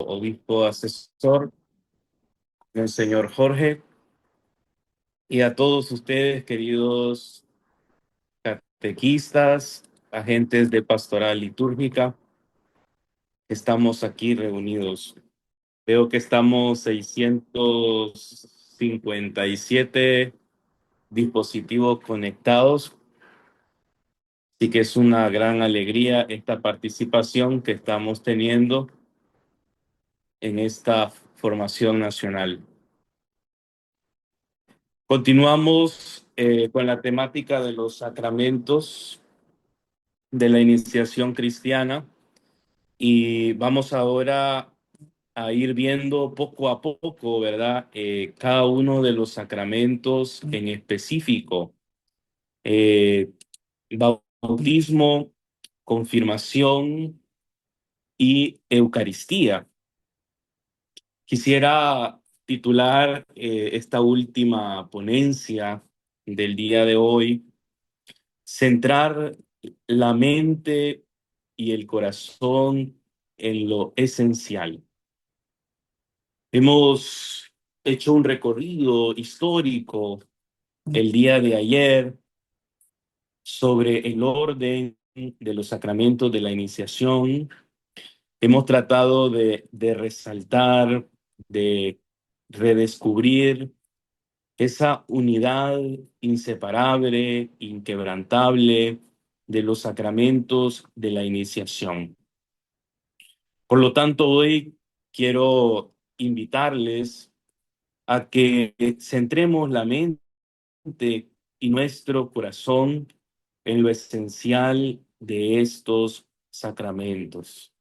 obispo asesor, el señor Jorge, y a todos ustedes, queridos catequistas, agentes de pastoral litúrgica, estamos aquí reunidos. Veo que estamos 657 dispositivos conectados, así que es una gran alegría esta participación que estamos teniendo en esta formación nacional. Continuamos con la temática de los sacramentos de la iniciación cristiana y vamos ahora a ir viendo poco a poco, ¿verdad? Cada uno de los sacramentos en específico. Eh, Bautismo, confirmación y Eucaristía. Quisiera titular esta última ponencia del día de hoy, centrar la mente y el corazón en lo esencial. Hemos hecho un recorrido histórico el día de ayer sobre el orden de los sacramentos de la iniciación. Hemos tratado de resaltar, de redescubrir esa unidad inseparable, inquebrantable de los sacramentos de la iniciación. Por lo tanto, hoy quiero invitarles a que centremos la mente y nuestro corazón en lo esencial de estos sacramentos.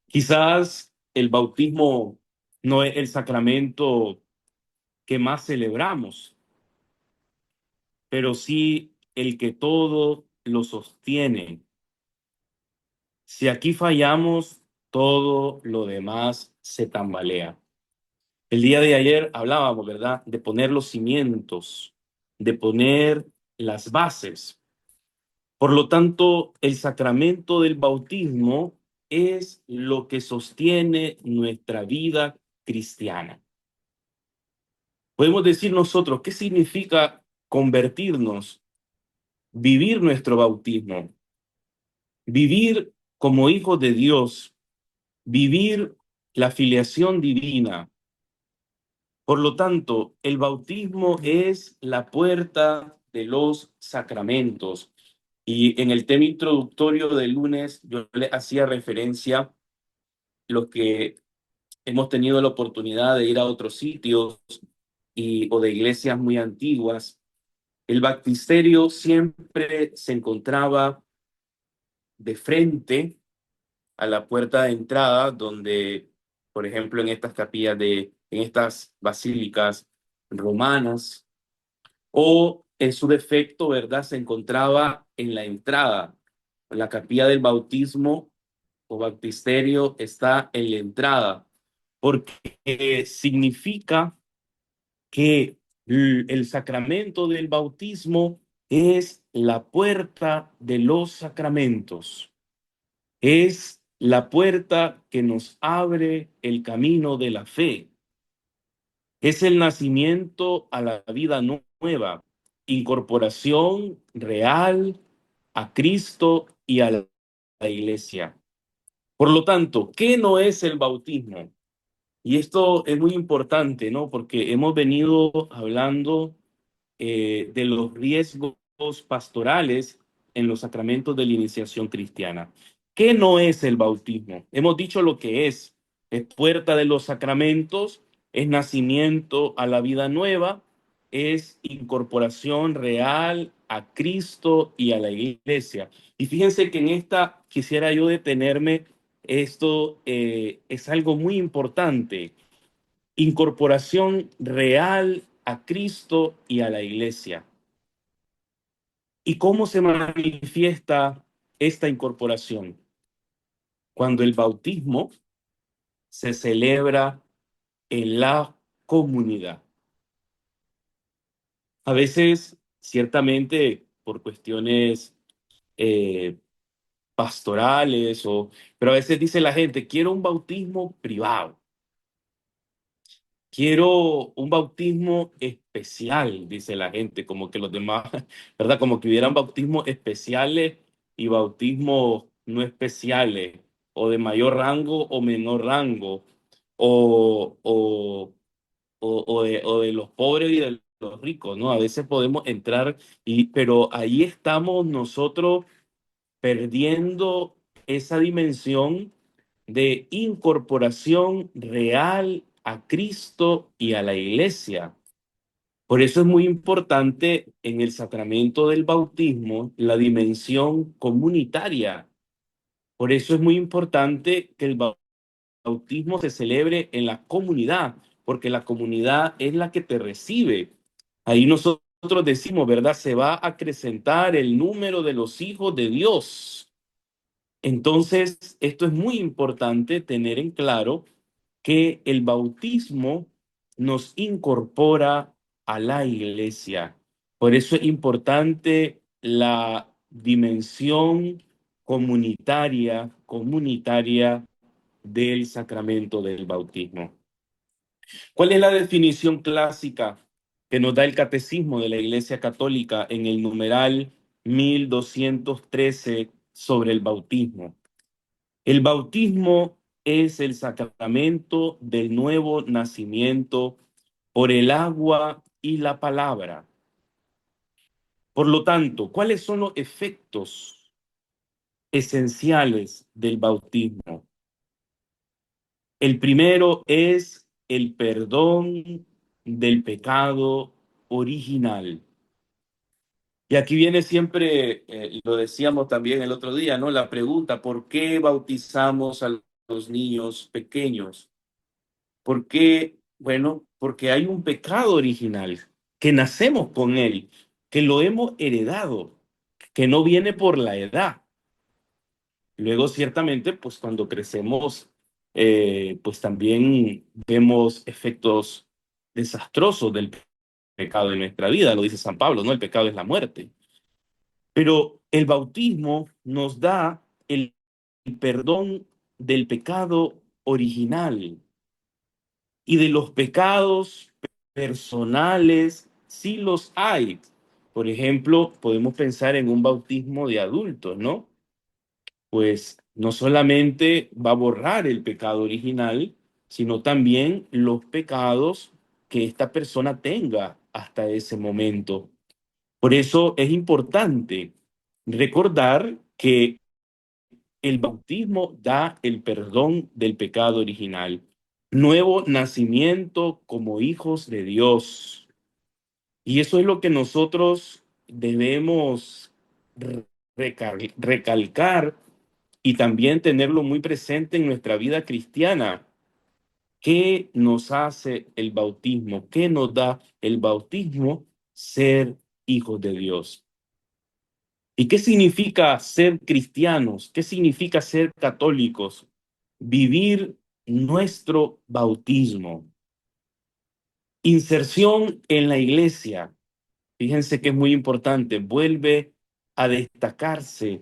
Quizás el bautismo no es el sacramento que más celebramos, pero sí el que todo lo sostiene. Si aquí fallamos, todo lo demás se tambalea. El día de ayer hablábamos, ¿verdad?, de poner los cimientos, de poner las bases. Por lo tanto, el sacramento del bautismo es lo que sostiene nuestra vida cristiana. Podemos decir nosotros, ¿qué significa convertirnos? Vivir nuestro bautismo, vivir como hijos de Dios, vivir la filiación divina. Por lo tanto, el bautismo es la puerta de los sacramentos. Y en el tema introductorio del lunes yo le hacía referencia a lo que hemos tenido la oportunidad de ir a otros sitios o de iglesias muy antiguas. El baptisterio siempre se encontraba de frente a la puerta de entrada, donde, por ejemplo, en estas capillas en estas basílicas romanas, o en su defecto, ¿verdad? Se encontraba en la entrada. La capilla del bautismo o baptisterio está en la entrada, porque significa que el sacramento del bautismo es la puerta de los sacramentos. Es la puerta que nos abre el camino de la fe. Es el nacimiento a la vida nueva, incorporación real a Cristo y a la Iglesia. Por lo tanto, ¿qué no es el bautismo? Y esto es muy importante, ¿no? Porque hemos venido hablando de los riesgos pastorales en los sacramentos de la iniciación cristiana. ¿Qué no es el bautismo? Hemos dicho lo que es puerta de los sacramentos, es nacimiento a la vida nueva, es incorporación real a Cristo y a la iglesia. Y fíjense que en esta quisiera yo detenerme, esto es algo muy importante, incorporación real a Cristo y a la iglesia. ¿Y cómo se manifiesta esta incorporación? Cuando el bautismo se celebra en la comunidad. A veces, ciertamente, por cuestiones pastorales, pero a veces dice la gente, quiero un bautismo privado, quiero un bautismo especial, dice la gente, como que los demás, ¿verdad? Como que hubieran bautismos especiales y bautismos no especiales, o de mayor rango o menor rango, o, o, o de los pobres y de los ricos, ¿no? A veces podemos entrar, pero ahí estamos nosotros perdiendo esa dimensión de incorporación real a Cristo y a la iglesia. Por eso es muy importante en el sacramento del bautismo la dimensión comunitaria. Por eso es muy importante que el bautismo se celebre en la comunidad, porque la comunidad es la que te recibe. Ahí nosotros decimos, ¿verdad? Se va a acrecentar el número de los hijos de Dios. Entonces, esto es muy importante tener en claro que el bautismo nos incorpora a la iglesia. Por eso es importante la dimensión comunitaria del sacramento del bautismo. ¿Cuál es la definición clásica que nos da el catecismo de la Iglesia Católica en el numeral 1213 sobre el bautismo? El bautismo es el sacramento del nuevo nacimiento por el agua y la palabra. Por lo tanto, ¿cuáles son los efectos esenciales del bautismo? El primero es el perdón del pecado original. Y aquí viene siempre, lo decíamos también el otro día, ¿no? La pregunta, ¿por qué bautizamos a los niños pequeños? ¿Por qué? Bueno, porque hay un pecado original, que nacemos con él, que lo hemos heredado, que no viene por la edad. Luego, ciertamente, pues cuando crecemos, pues también vemos efectos desastrosos del pecado en nuestra vida, lo dice San Pablo, ¿no? El pecado es la muerte. Pero el bautismo nos da el perdón del pecado original y de los pecados personales, sí los hay. Por ejemplo, podemos pensar en un bautismo de adultos, ¿no? Pues no solamente va a borrar el pecado original, sino también los pecados que esta persona tenga hasta ese momento. Por eso es importante recordar que el bautismo da el perdón del pecado original, nuevo nacimiento como hijos de Dios. Y eso es lo que nosotros debemos recalcar y también tenerlo muy presente en nuestra vida cristiana. ¿Qué nos hace el bautismo? ¿Qué nos da el bautismo? Ser hijos de Dios. ¿Y qué significa ser cristianos? ¿Qué significa ser católicos? Vivir nuestro bautismo. Inserción en la iglesia. Fíjense que es muy importante. Vuelve a destacarse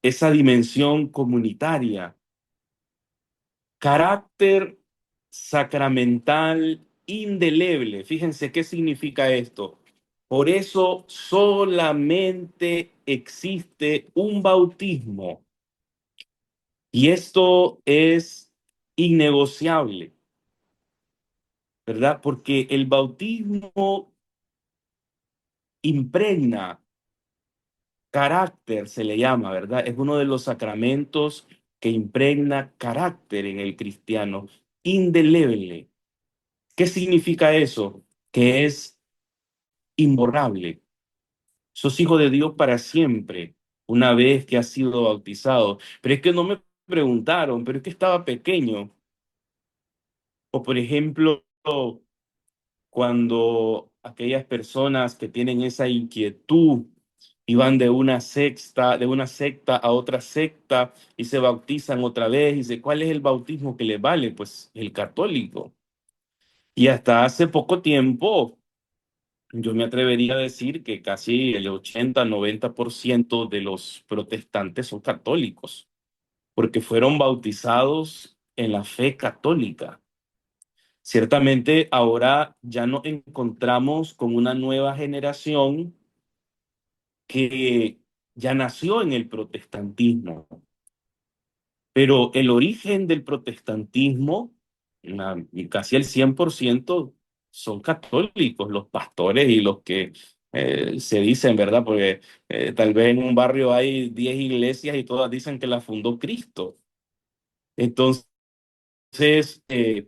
esa dimensión comunitaria. Carácter sacramental indeleble. Fíjense qué significa esto. Por eso solamente existe un bautismo. Y esto es innegociable, ¿verdad? Porque el bautismo impregna carácter, se le llama, ¿verdad? Es uno de los sacramentos que impregna carácter en el cristiano, indeleble. ¿Qué significa eso? Que es imborrable. Sos hijo de Dios para siempre, una vez que has sido bautizado. Pero es que no me preguntaron, pero es que estaba pequeño. O por ejemplo, cuando aquellas personas que tienen esa inquietud y van de una secta a otra secta y se bautizan otra vez y dice, ¿cuál es el bautismo que les vale? Pues el católico. Y hasta hace poco tiempo Yo me atrevería a decir que casi el 80-90% de los protestantes son católicos, porque fueron bautizados en la fe católica. Ciertamente ahora ya nos encontramos con una nueva generación que ya nació en el protestantismo, pero el origen del protestantismo, casi el 100% son católicos, los pastores y los que se dicen, ¿verdad? Porque tal vez en un barrio hay 10 iglesias y todas dicen que la fundó Cristo. Entonces,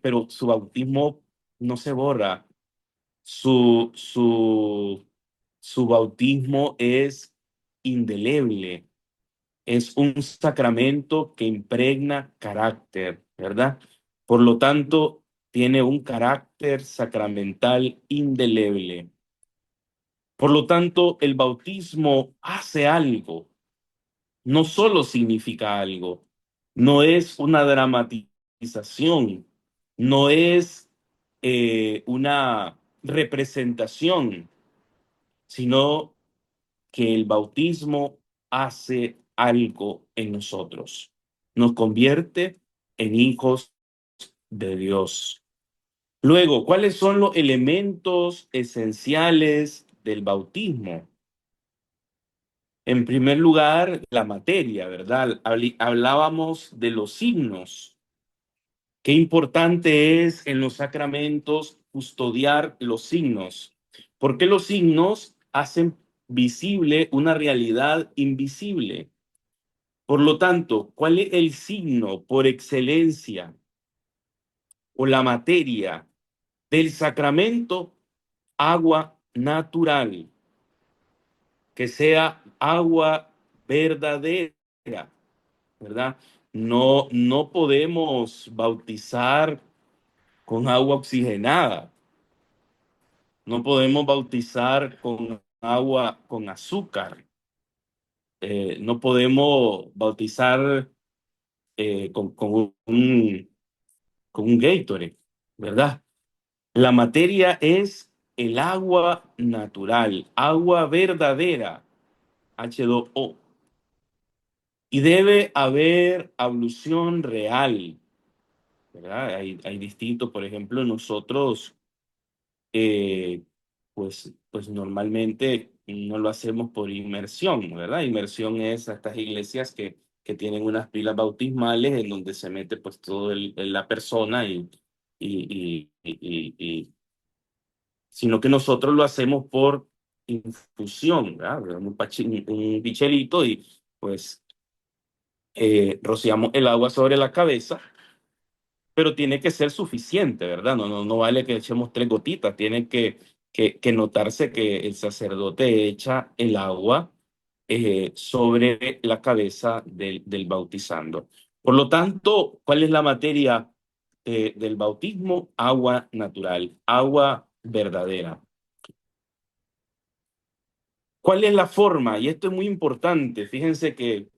pero su bautismo no se borra. Su bautismo es indeleble, es un sacramento que impregna carácter, ¿verdad? Por lo tanto, tiene un carácter sacramental indeleble. Por lo tanto, el bautismo hace algo, no solo significa algo, no es una dramatización, no es una representación, sino que el bautismo hace algo en nosotros. Nos convierte en hijos de Dios. Luego, ¿cuáles son los elementos esenciales del bautismo? En primer lugar, la materia, ¿verdad? Hablábamos de los signos. Qué importante es en los sacramentos custodiar los signos, porque los signos hacen visible una realidad invisible. Por lo tanto, ¿cuál es el signo por excelencia o la materia del sacramento? Agua natural, que sea agua verdadera, ¿verdad? No podemos bautizar con agua oxigenada. No podemos bautizar con agua con azúcar. No podemos bautizar con un Gatorade, ¿verdad? La materia es el agua natural, agua verdadera, H2O. Y debe haber ablución real, ¿verdad? Hay distintos, por ejemplo, nosotros eh, pues normalmente no lo hacemos por inmersión, ¿verdad? Inmersión es a estas iglesias que tienen unas pilas bautismales en donde se mete pues todo la persona sino que nosotros lo hacemos por infusión, ¿verdad? Un pichelito y pues rociamos el agua sobre la cabeza, pero tiene que ser suficiente, ¿verdad? No vale que echemos 3 gotitas, tiene que notarse que el sacerdote echa el agua sobre la cabeza del bautizando. Por lo tanto, ¿cuál es la materia del bautismo? Agua natural, agua verdadera. ¿Cuál es la forma? Y esto es muy importante. Fíjense que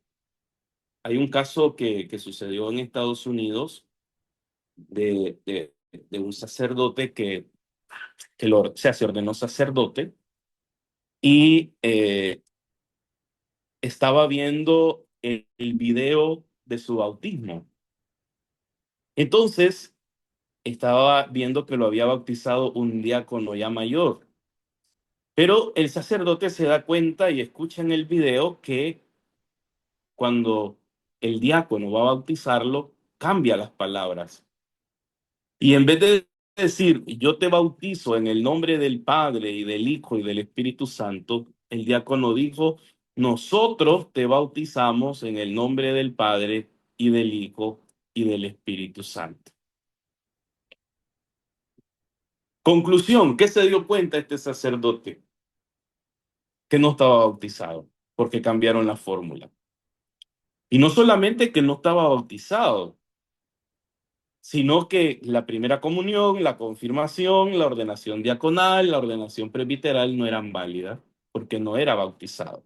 hay un caso que sucedió en Estados Unidos de un sacerdote o sea, se ordenó sacerdote y estaba viendo el video de su bautismo. Entonces, estaba viendo que lo había bautizado un diácono ya mayor. Pero el sacerdote se da cuenta y escucha en el video que cuando el diácono va a bautizarlo, cambia las palabras. Y en vez de decir, yo te bautizo en el nombre del Padre y del Hijo y del Espíritu Santo, el diácono dijo, nosotros te bautizamos en el nombre del Padre y del Hijo y del Espíritu Santo. Conclusión, ¿qué se dio cuenta este sacerdote? Que no estaba bautizado, porque cambiaron la fórmula. Y no solamente que no estaba bautizado, sino que la primera comunión, la confirmación, la ordenación diaconal, la ordenación presbiteral no eran válidas porque no era bautizado.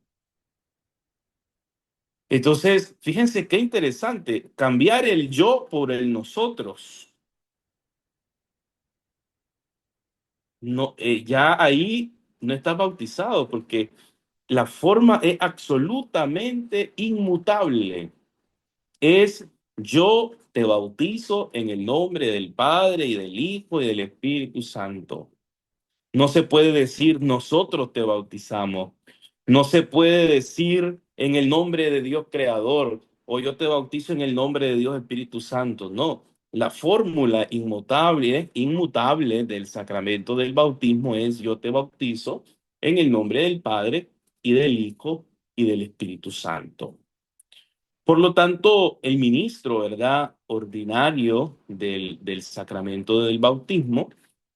Entonces, fíjense qué interesante, cambiar el yo por el nosotros. No, ya ahí no estás bautizado porque la forma es absolutamente inmutable. Es yo te bautizo en el nombre del Padre y del Hijo y del Espíritu Santo. No se puede decir nosotros te bautizamos. No se puede decir en el nombre de Dios Creador o yo te bautizo en el nombre de Dios Espíritu Santo. No, la fórmula inmutable del sacramento del bautismo es yo te bautizo en el nombre del Padre y del Hijo y del Espíritu Santo. Por lo tanto, el ministro, ¿verdad?, ordinario del sacramento del bautismo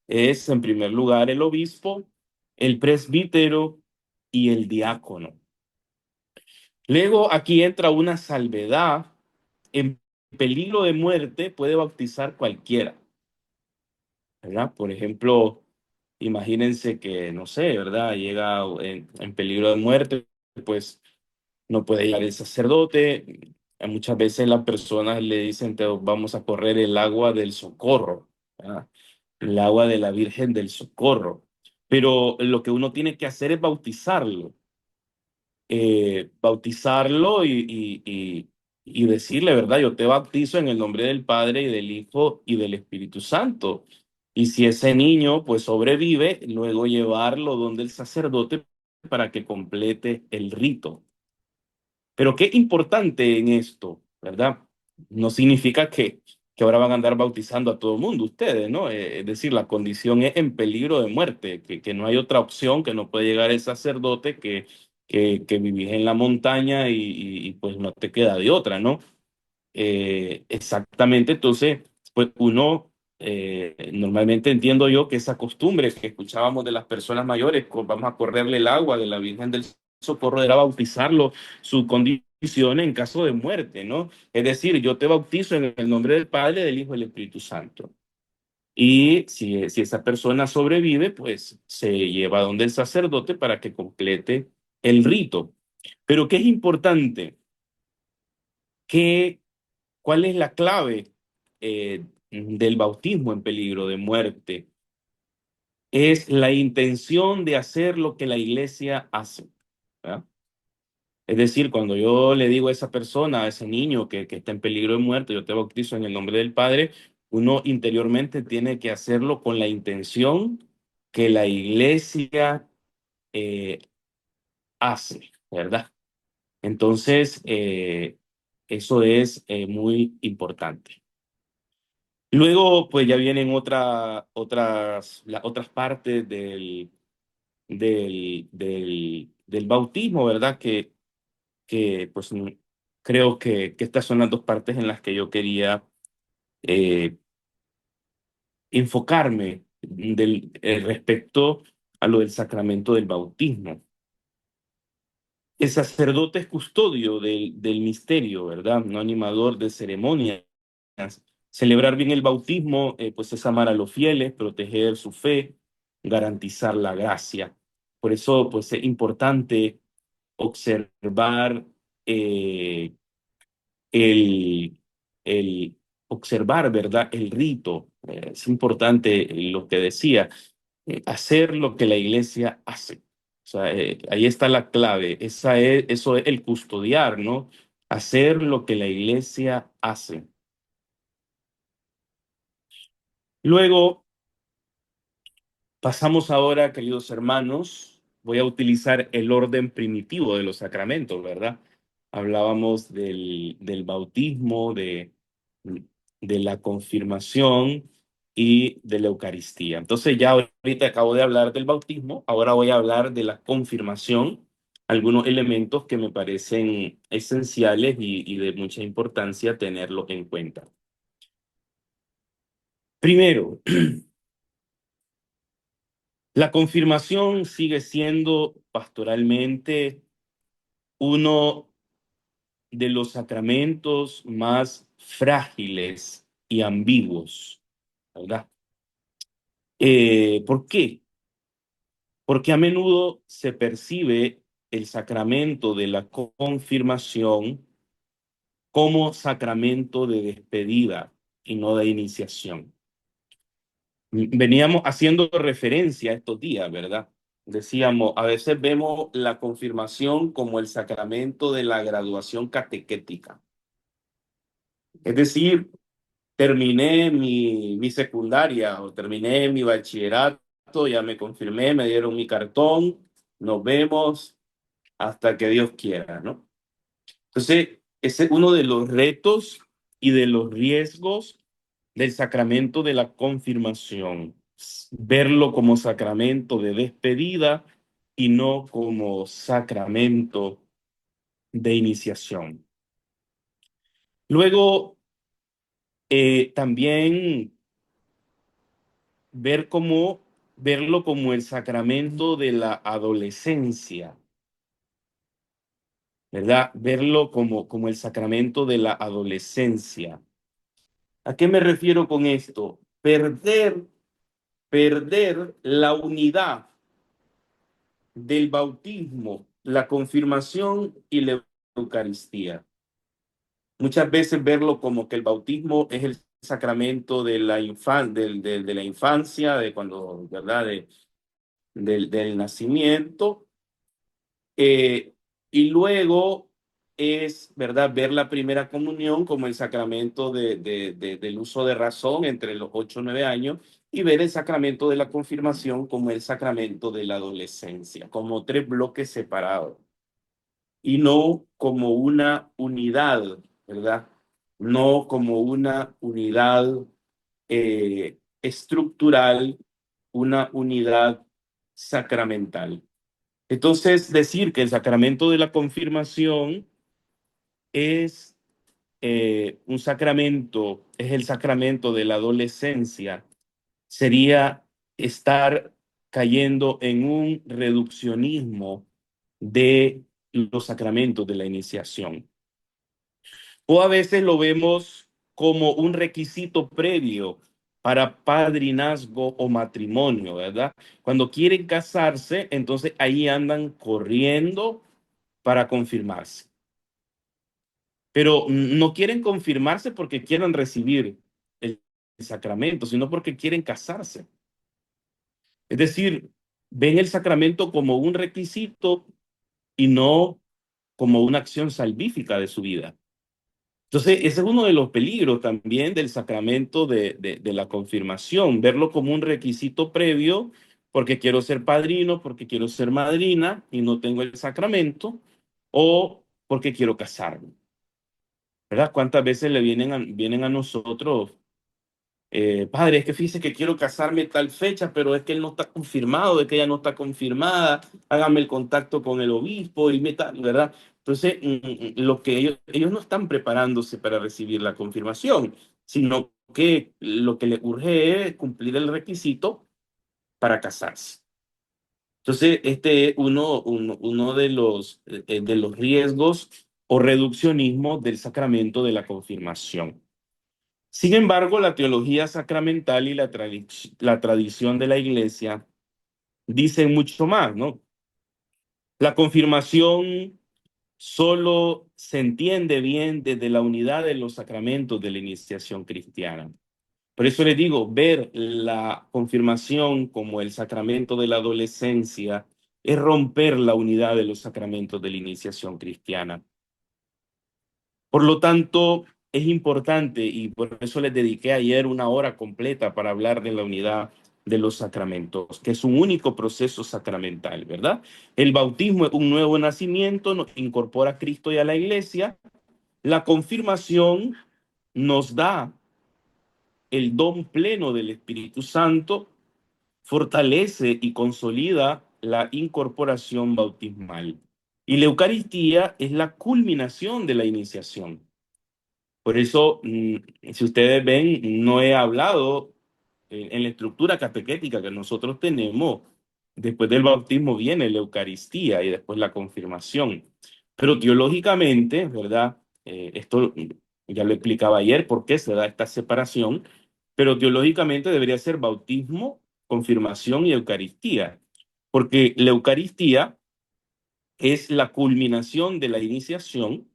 es, en primer lugar, el obispo, el presbítero y el diácono. Luego, aquí entra una salvedad. En peligro de muerte puede bautizar cualquiera, ¿verdad? Por ejemplo, imagínense que, no sé, ¿verdad?, llega en peligro de muerte, pues no puede llegar el sacerdote. Muchas veces las personas le dicen, te vamos a correr el agua del socorro, ¿verdad? El agua de la Virgen del Socorro. Pero lo que uno tiene que hacer es bautizarlo y decirle, ¿verdad? Yo te bautizo en el nombre del Padre y del Hijo y del Espíritu Santo. Y si ese niño pues sobrevive, luego llevarlo donde el sacerdote para que complete el rito. Pero qué importante en esto, ¿verdad? No significa que ahora van a andar bautizando a todo el mundo ustedes, ¿no? Es decir, la condición es en peligro de muerte, que no hay otra opción, que no puede llegar el sacerdote, que vivís en la montaña y pues no te queda de otra, ¿no? Exactamente, entonces, pues uno, normalmente entiendo yo que esa costumbre que escuchábamos de las personas mayores, vamos a correrle el agua de la Virgen del Socorro, era bautizarlo, su condición en caso de muerte, ¿no? Es decir, yo te bautizo en el nombre del Padre, del Hijo y del Espíritu Santo. Y si esa persona sobrevive, pues se lleva donde el sacerdote para que complete el rito. Pero ¿qué es importante? Que ¿Cuál es la clave del bautismo en peligro de muerte? Es la intención de hacer lo que la iglesia hace, ¿verdad? Es decir, cuando yo le digo a esa persona, a ese niño que está en peligro de muerte, yo te bautizo en el nombre del Padre, uno interiormente tiene que hacerlo con la intención que la iglesia eh, hace, ¿verdad? Entonces, eso es muy importante. Luego, pues ya vienen las otras partes del bautismo, ¿verdad? Que pues creo que estas son las dos partes en las que yo quería eh, enfocarme respecto a lo del sacramento del bautismo. El sacerdote es custodio del misterio, ¿verdad? No animador de ceremonias. Celebrar bien el bautismo, pues es amar a los fieles, proteger su fe, garantizar la gracia. Por eso, pues es importante observar eh, el, observar, ¿verdad? El rito. Es importante lo que decía, hacer lo que la iglesia hace. O sea, ahí está la clave. Eso es el custodiar, ¿no? Hacer lo que la iglesia hace. Luego, pasamos ahora, queridos hermanos, voy a utilizar el orden primitivo de los sacramentos, ¿verdad? Hablábamos del bautismo, de la confirmación y de la Eucaristía. Entonces ya ahorita acabo de hablar del bautismo, ahora voy a hablar de la confirmación, algunos elementos que me parecen esenciales y de mucha importancia tenerlos en cuenta. Primero, la confirmación sigue siendo pastoralmente uno de los sacramentos más frágiles y ambiguos, ¿verdad? ¿Por qué? Porque a menudo se percibe el sacramento de la confirmación como sacramento de despedida y no de iniciación. Veníamos haciendo referencia a estos días, ¿verdad? Decíamos, a veces vemos la confirmación como el sacramento de la graduación catequética. Es decir, terminé mi secundaria o terminé mi bachillerato, ya me confirmé, me dieron mi cartón, nos vemos hasta que Dios quiera, ¿no? Entonces, ese es uno de los retos y de los riesgos del sacramento de la confirmación, verlo como sacramento de despedida y no como sacramento de iniciación. Luego, también verlo como el sacramento de la adolescencia, ¿verdad? Verlo como el sacramento de la adolescencia. ¿A qué me refiero con esto? Perder la unidad del bautismo, la confirmación y la Eucaristía. Muchas veces verlo como que el bautismo es el sacramento de la, de la infancia, de cuando, ¿verdad? Del nacimiento, y luego es, ¿verdad?, ver la primera comunión como el sacramento del uso de razón entre los 8 o 9 años y ver el sacramento de la confirmación como el sacramento de la adolescencia, como tres bloques separados y no como una unidad, ¿verdad? No como una unidad estructural, una unidad sacramental. Entonces, decir que el sacramento de la confirmación es un sacramento, es el sacramento de la adolescencia, sería estar cayendo en un reduccionismo de los sacramentos de la iniciación. O a veces lo vemos como un requisito previo para padrinazgo o matrimonio, ¿verdad? Cuando quieren casarse, entonces ahí andan corriendo para confirmarse. Pero no quieren confirmarse porque quieran recibir el sacramento, sino porque quieren casarse. Es decir, ven el sacramento como un requisito y no como una acción salvífica de su vida. Entonces, ese es uno de los peligros también del sacramento de la confirmación, verlo como un requisito previo, porque quiero ser padrino, porque quiero ser madrina y no tengo el sacramento, o porque quiero casarme, ¿verdad? ¿Cuántas veces vienen a nosotros, padre, es que fíjese que quiero casarme tal fecha, pero es que él no está confirmado, es que ella no está confirmada, hágame el contacto con el obispo y ¿verdad? Entonces, lo que ellos no están preparándose para recibir la confirmación, sino que lo que les urge es cumplir el requisito para casarse. Entonces, este es uno de los riesgos o reduccionismo del sacramento de la confirmación. Sin embargo, la teología sacramental y la tradición de la iglesia dicen mucho más, ¿no? La confirmación solo se entiende bien desde la unidad de los sacramentos de la iniciación cristiana. Por eso les digo, ver la confirmación como el sacramento de la adolescencia es romper la unidad de los sacramentos de la iniciación cristiana. Por lo tanto, es importante y por eso les dediqué ayer una hora completa para hablar de la unidad de los sacramentos, que es un único proceso sacramental, ¿verdad? El bautismo es un nuevo nacimiento, nos incorpora a Cristo y a la iglesia. La confirmación nos da el don pleno del Espíritu Santo, fortalece y consolida la incorporación bautismal. Y la Eucaristía es la culminación de la iniciación. Por eso, si ustedes ven, no he hablado en la estructura catequética que nosotros tenemos. Después del bautismo viene la Eucaristía y después la confirmación. Pero teológicamente, ¿verdad? Esto ya lo explicaba ayer por qué se da esta separación, pero teológicamente debería ser bautismo, confirmación y Eucaristía, porque la Eucaristía es la culminación de la iniciación,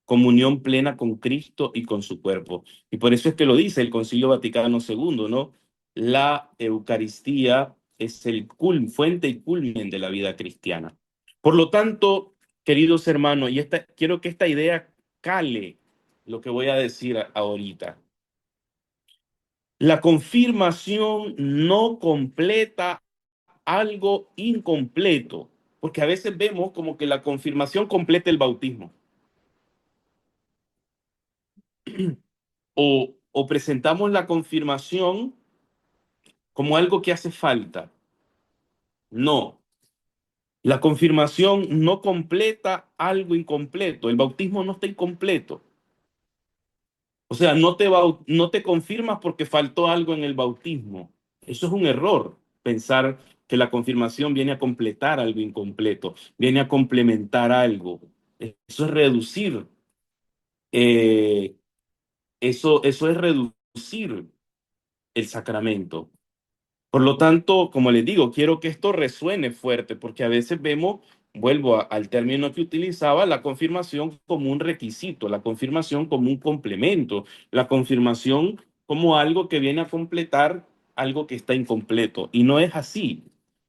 comunión plena con Cristo y con su cuerpo. Y por eso es que lo dice el Concilio Vaticano II, ¿no? La Eucaristía es el fuente y culmen de la vida cristiana. Por lo tanto, queridos hermanos, quiero que esta idea cale lo que voy a decir ahorita. La confirmación no completa algo incompleto, porque a veces vemos como que la confirmación completa el bautismo, o presentamos la confirmación como algo que hace falta. No, la confirmación no completa algo incompleto, el bautismo no está incompleto. O sea, no te confirmas porque faltó algo en el bautismo. Eso es un error, pensar que la confirmación viene a completar algo incompleto, viene a complementar algo. Eso es reducir, eh, eso es reducir el sacramento. Por lo tanto, como les digo, quiero que esto resuene fuerte, porque a veces vemos, al término que utilizaba, la confirmación como un requisito, la confirmación como un complemento, la confirmación como algo que viene a completar algo que está incompleto. Y no es así.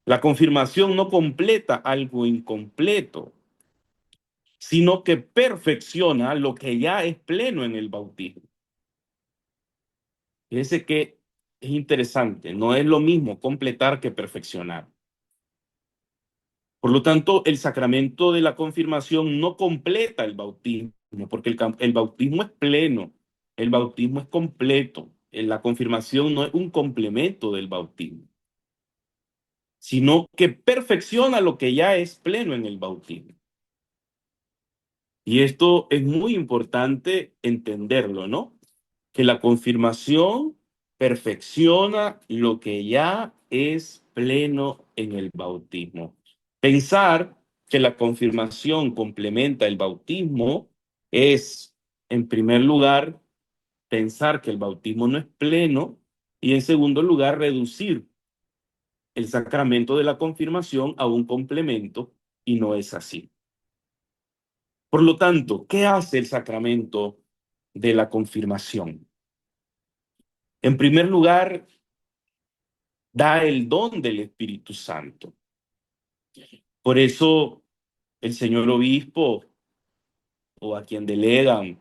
La confirmación no completa algo incompleto, sino que perfecciona lo que ya es pleno en el bautismo. Fíjense que es interesante, no es lo mismo completar que perfeccionar. Por lo tanto, el sacramento de la confirmación no completa el bautismo, porque el bautismo es pleno, el bautismo es completo. La confirmación no es un complemento del bautismo, sino que perfecciona lo que ya es pleno en el bautismo. Y esto es muy importante entenderlo, ¿no? Que la confirmación perfecciona lo que ya es pleno en el bautismo. Pensar que la confirmación complementa el bautismo es, en primer lugar, pensar que el bautismo no es pleno y, en segundo lugar, reducir el sacramento de la confirmación a un complemento, y no es así. Por lo tanto, ¿qué hace el sacramento de la confirmación? En primer lugar, da el don del Espíritu Santo. Por eso el señor obispo o a quien delegan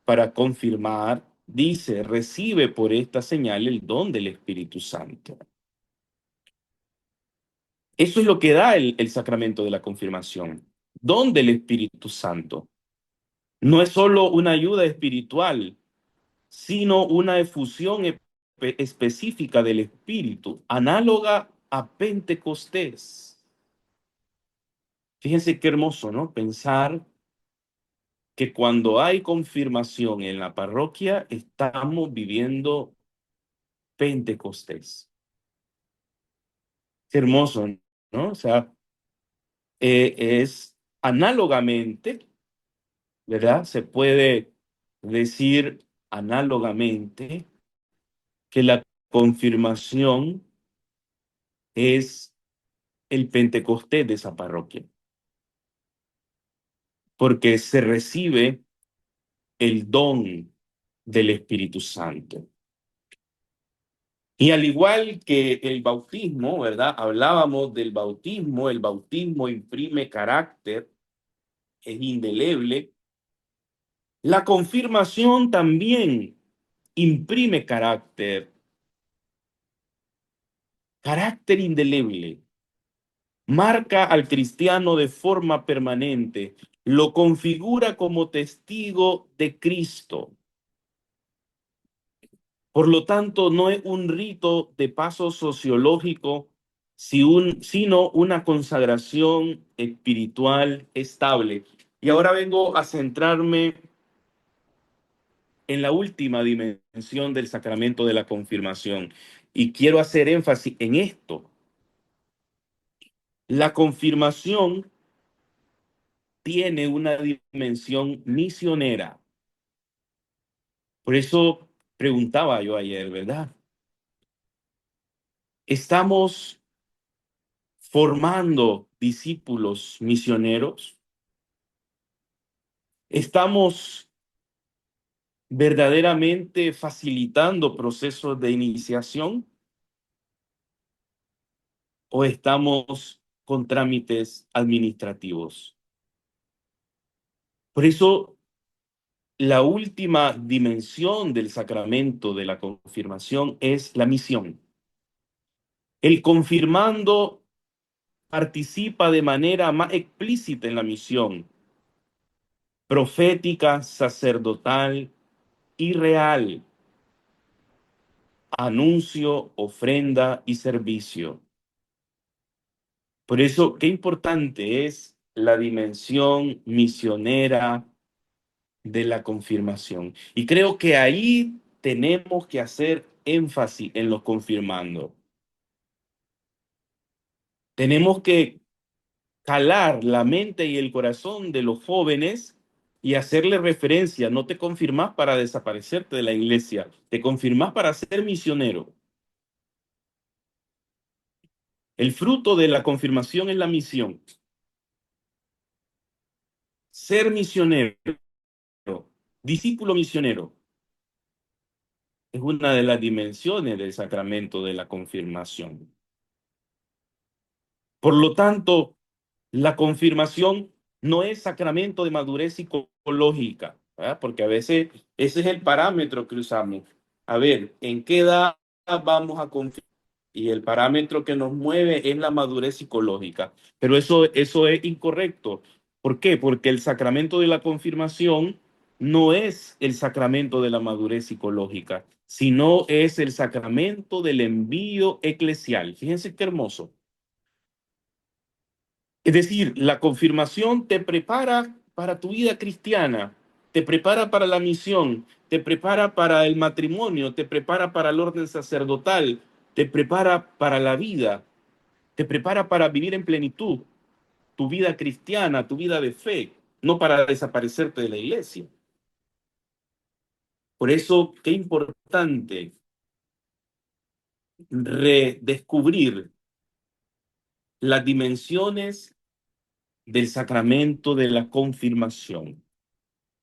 para confirmar dice, recibe por esta señal el don del Espíritu Santo. Eso es lo que da el sacramento de la confirmación, don del Espíritu Santo. No es solo una ayuda espiritual, sino una efusión específica del Espíritu, análoga a Pentecostés. Fíjense qué hermoso, ¿no? Pensar que cuando hay confirmación en la parroquia, estamos viviendo Pentecostés. Qué hermoso, ¿no? O sea, es análogamente, ¿verdad? Se puede decir análogamente que la confirmación es el Pentecostés de esa parroquia, porque se recibe el don del Espíritu Santo. Y al igual que el bautismo, ¿verdad? Hablábamos del bautismo, el bautismo imprime carácter, es indeleble. La confirmación también imprime carácter indeleble. Marca al cristiano de forma permanente, lo configura como testigo de Cristo. Por lo tanto, no es un rito de paso sociológico, sino una consagración espiritual estable. Y ahora vengo a centrarme en la última dimensión del sacramento de la confirmación. Y quiero hacer énfasis en esto. La confirmación tiene una dimensión misionera. Por eso preguntaba yo ayer, ¿verdad? ¿Estamos formando discípulos misioneros? ¿Estamos verdaderamente facilitando procesos de iniciación? o estamos con trámites administrativos. Por eso, la última dimensión del sacramento de la confirmación es la misión. El confirmando participa de manera más explícita en la misión profética, sacerdotal y real, anuncio, ofrenda y servicio. Por eso, qué importante es la dimensión misionera de la confirmación. Y creo que ahí tenemos que hacer énfasis en los confirmando. Tenemos que calar la mente y el corazón de los jóvenes y hacerle referencia. No te confirmás para desaparecerte de la iglesia, te confirmás para ser misionero. El fruto de la confirmación es la misión. Ser misionero, discípulo misionero, es una de las dimensiones del sacramento de la confirmación. Por lo tanto, la confirmación no es sacramento de madurez psicológica, ¿verdad? Porque a veces ese es el parámetro que usamos. A ver, ¿en qué edad vamos a confirmar? Y el parámetro que nos mueve es la madurez psicológica. Pero eso es incorrecto. ¿Por qué? Porque el sacramento de la confirmación no es el sacramento de la madurez psicológica, sino es el sacramento del envío eclesial. Fíjense qué hermoso. Es decir, la confirmación te prepara para tu vida cristiana, te prepara para la misión, te prepara para el matrimonio, te prepara para el orden sacerdotal, te prepara para la vida, te prepara para vivir en plenitud tu vida cristiana, tu vida de fe, no para desaparecerte de la iglesia. Por eso, qué importante redescubrir las dimensiones del sacramento de la confirmación.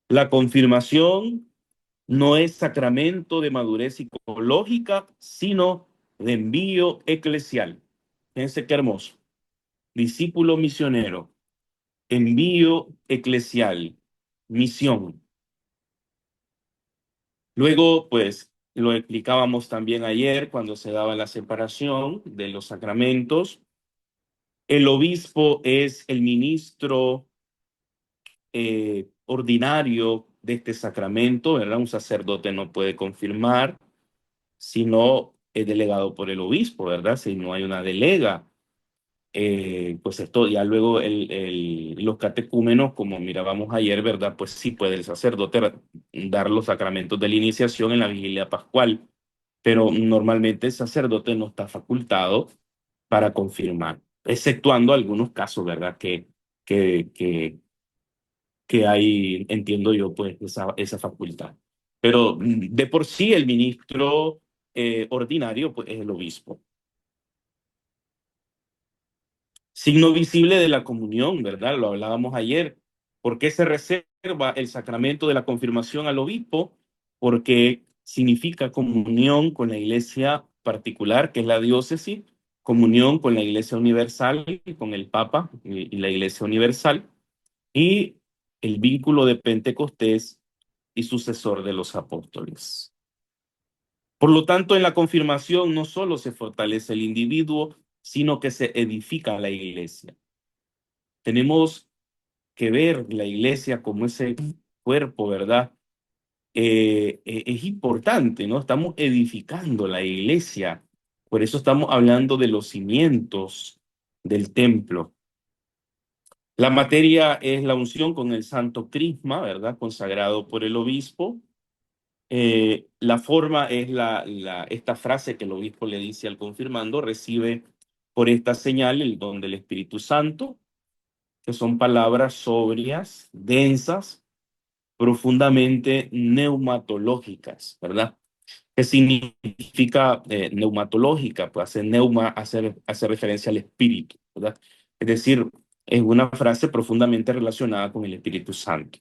La confirmación no es sacramento de madurez psicológica, sino de envío eclesial. Fíjense qué hermoso. Discípulo misionero, envío eclesial, misión. Luego, pues, lo explicábamos también ayer cuando se daba la separación de los sacramentos. El obispo es el ministro ordinario de este sacramento, ¿verdad? Un sacerdote no puede confirmar si no es delegado por el obispo, ¿verdad? Si no hay una delega. Pues esto ya luego los catecúmenos, como mirábamos ayer, ¿verdad? Pues sí puede el sacerdote dar los sacramentos de la iniciación en la vigilia pascual, pero normalmente el sacerdote no está facultado para confirmar, exceptuando algunos casos, ¿verdad? Que, que, que hay, entiendo yo, pues esa facultad. Pero de por sí el ministro ordinario, pues es el obispo. Signo visible de la comunión, ¿verdad? Lo hablábamos ayer. ¿Por qué se reserva el sacramento de la confirmación al obispo? Porque significa comunión con la iglesia particular, que es la diócesis, comunión con la iglesia universal, con el Papa y la iglesia universal, y el vínculo de Pentecostés y sucesor de los apóstoles. Por lo tanto, en la confirmación no solo se fortalece el individuo, sino que se edifica la iglesia. Tenemos que ver la iglesia como ese cuerpo, ¿verdad? Es importante, ¿no? Estamos edificando la iglesia. Por eso estamos hablando de los cimientos del templo. La materia es la unción con el santo crisma, ¿verdad? Consagrado por el obispo. La forma es esta frase que el obispo le dice al confirmando, recibe por esta señal el don del Espíritu Santo, que son palabras sobrias, densas, profundamente neumatológicas, ¿verdad? ¿Qué significa neumatológica? Pues hace neuma, hace referencia al espíritu, ¿verdad? Es decir, es una frase profundamente relacionada con el Espíritu Santo.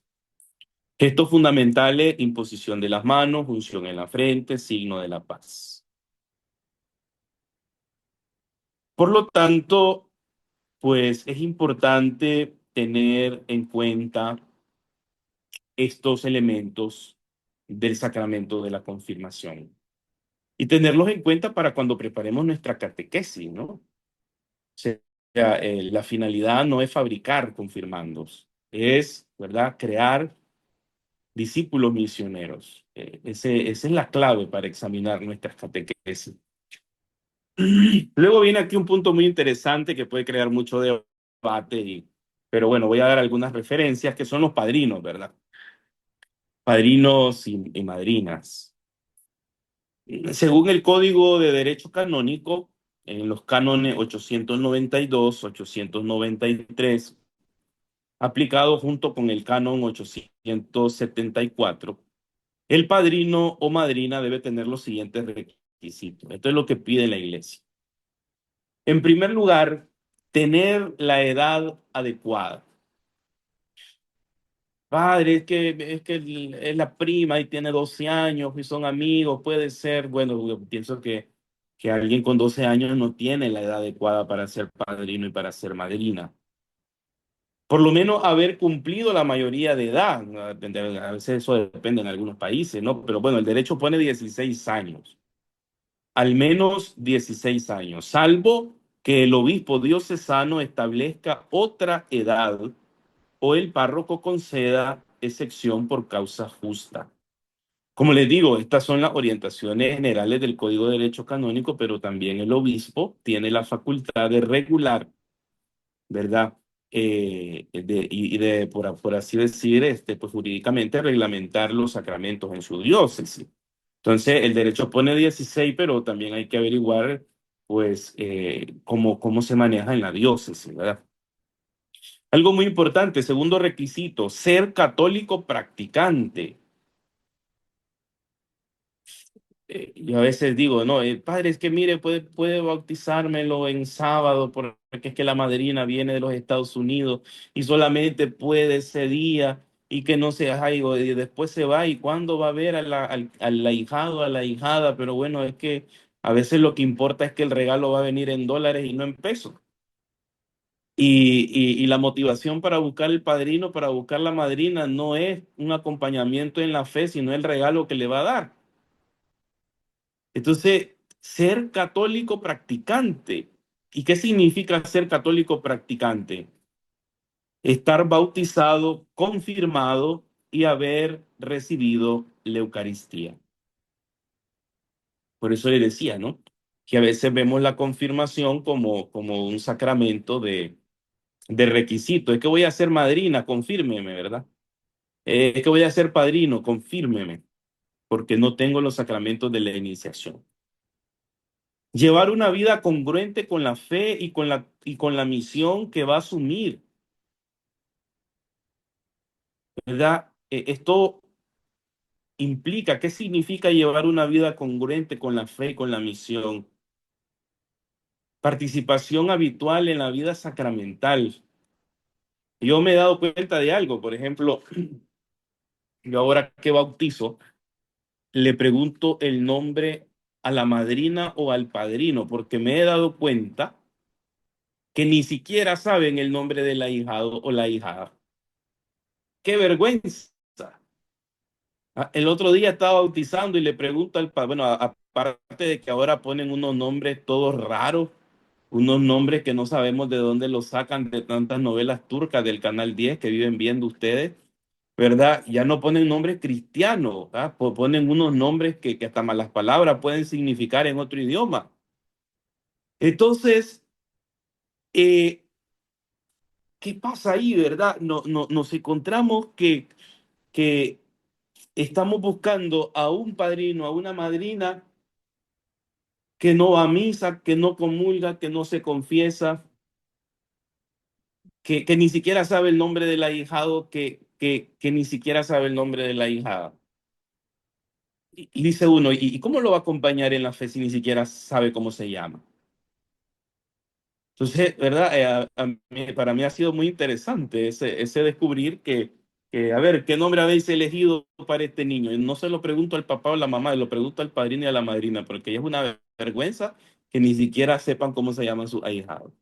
Gestos fundamentales, imposición de las manos, unción en la frente, signo de la paz. Por lo tanto, pues es importante tener en cuenta estos elementos del sacramento de la confirmación y tenerlos en cuenta para cuando preparemos nuestra catequesis, ¿no? O sea, la finalidad no es fabricar confirmandos, es, ¿verdad?, crear discípulos misioneros. Esa es la clave para examinar nuestras catequesis. Luego viene aquí un punto muy interesante que puede crear mucho debate, pero bueno, voy a dar algunas referencias que son los padrinos, ¿verdad? Padrinos y madrinas. Según el Código de Derecho Canónico, en los cánones 892, 893, aplicado junto con el canon 874, el padrino o madrina debe tener los siguientes requisitos. Esto es lo que pide la Iglesia. En primer lugar, tener la edad adecuada. Padre, es que es la prima y tiene 12 años y son amigos, puede ser. Bueno, yo pienso que alguien con 12 años no tiene la edad adecuada para ser padrino y para ser madrina. Por lo menos haber cumplido la mayoría de edad, ¿no? A veces eso depende en algunos países, ¿no? Pero bueno, el derecho pone 16 años, al menos 16 años, salvo que el obispo diocesano establezca otra edad o el párroco conceda excepción por causa justa. Como les digo, estas son las orientaciones generales del Código de Derecho Canónico, pero también el obispo tiene la facultad de regular, ¿verdad? Por así decir, pues jurídicamente reglamentar los sacramentos en su diócesis. Entonces, el derecho pone 16, pero también hay que averiguar, pues, cómo se maneja en la diócesis, ¿verdad? Algo muy importante, segundo requisito, ser católico practicante. Yo a veces digo, no, padre, es que mire, puede bautizármelo en sábado porque es que la madrina viene de los Estados Unidos y solamente puede ese día y que no se digo, y después se va y cuándo va a ver al ahijado, a la ahijada, pero bueno, es que a veces lo que importa es que el regalo va a venir en dólares y no en pesos. Y la motivación para buscar el padrino, para buscar la madrina, no es un acompañamiento en la fe, sino el regalo que le va a dar. Entonces, ser católico practicante. ¿Y qué significa ser católico practicante? Estar bautizado, confirmado y haber recibido la Eucaristía. Por eso le decía, ¿no? Que a veces vemos la confirmación como un sacramento de requisito. Es que voy a ser madrina, confírmeme, ¿verdad? Es que voy a ser padrino, confírmeme, porque no tengo los sacramentos de la iniciación. Llevar una vida congruente con la fe y con la misión que va a asumir, ¿verdad? Esto implica, ¿qué significa llevar una vida congruente con la fe y con la misión? Participación habitual en la vida sacramental. Yo me he dado cuenta de algo, por ejemplo, yo ahora que bautizo, le pregunto el nombre a la madrina o al padrino, porque me he dado cuenta que ni siquiera saben el nombre del ahijado o la ahijada. ¡Qué vergüenza! El otro día estaba bautizando y le pregunto al padre, bueno, aparte de que ahora ponen unos nombres todos raros, unos nombres que no sabemos de dónde los sacan de tantas novelas turcas del Canal 10 que viven viendo ustedes, ¿verdad? Ya no ponen nombres cristianos, ¿ah? Ponen unos nombres que hasta malas palabras pueden significar en otro idioma. Entonces, eh, ¿qué pasa ahí, verdad? Nos encontramos que estamos buscando a un padrino, a una madrina que no va a misa, que no comulga, que no se confiesa, que ni siquiera sabe el nombre del ahijado, que ni siquiera sabe el nombre de la ahijada. Y dice uno, ¿y cómo lo va a acompañar en la fe si ni siquiera sabe cómo se llama? Entonces, ¿verdad? Para mí ha sido muy interesante ese descubrir a ver, ¿qué nombre habéis elegido para este niño? Y no se lo pregunto al papá o la mamá, lo pregunto al padrino y a la madrina, porque es una vergüenza que ni siquiera sepan cómo se llaman sus ahijados.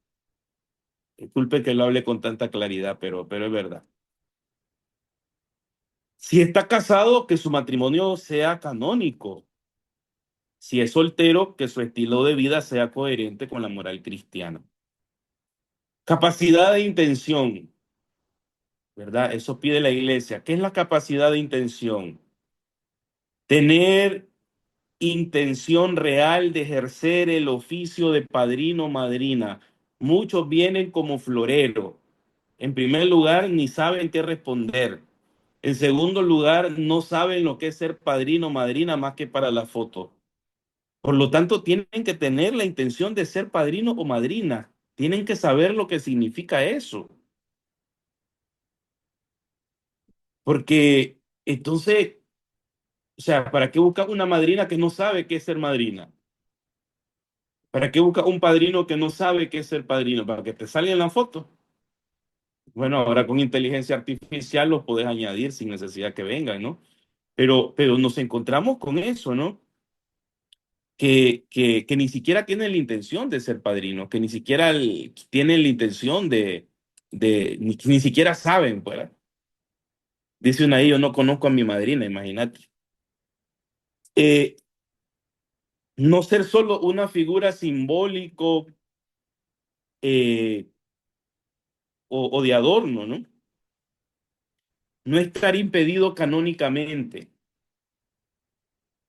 Disculpe que lo hable con tanta claridad, pero es verdad. Si está casado, que su matrimonio sea canónico. Si es soltero, que su estilo de vida sea coherente con la moral cristiana. Capacidad de intención, ¿verdad? Eso pide la iglesia. ¿Qué es la capacidad de intención? Tener intención real de ejercer el oficio de padrino o madrina. Muchos vienen como florero. En primer lugar, ni saben qué responder. En segundo lugar, no saben lo que es ser padrino o madrina más que para la foto. Por lo tanto, tienen que tener la intención de ser padrino o madrina. Tienen que saber lo que significa eso. Porque entonces, o sea, ¿para qué buscar una madrina que no sabe qué es ser madrina? ¿Para qué buscar un padrino que no sabe qué es ser padrino? ¿Para que te salga en la foto? Bueno, ahora con inteligencia artificial los podés añadir sin necesidad que vengan, ¿no? Pero nos encontramos con eso, ¿no? Que ni siquiera tienen la intención de ser padrinos, que ni siquiera tienen la intención ni siquiera saben, pues. Dice una ahí, yo no conozco a mi madrina, imagínate. Eh, no ser solo una figura simbólico eh, o de adorno, ¿no? No estar impedido canónicamente.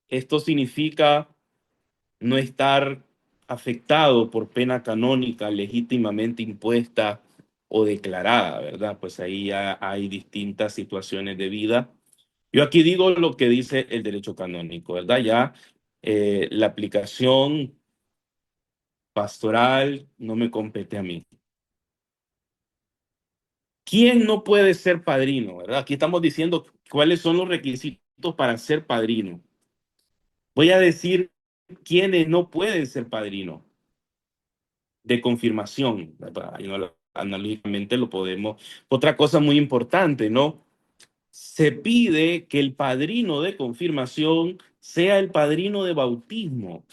Esto significa no estar afectado por pena canónica legítimamente impuesta o declarada, ¿verdad? Pues ahí ya hay distintas situaciones de vida. Yo aquí digo lo que dice el derecho canónico, ¿verdad? Ya la aplicación pastoral no me compete a mí. ¿Quién no puede ser padrino, verdad? Aquí estamos diciendo cuáles son los requisitos para ser padrino. Voy a decir quiénes no pueden ser padrino de confirmación, ¿verdad? Ahí no analógicamente lo podemos. Otra cosa muy importante, ¿no? Se pide que el padrino de confirmación sea el padrino de bautismo.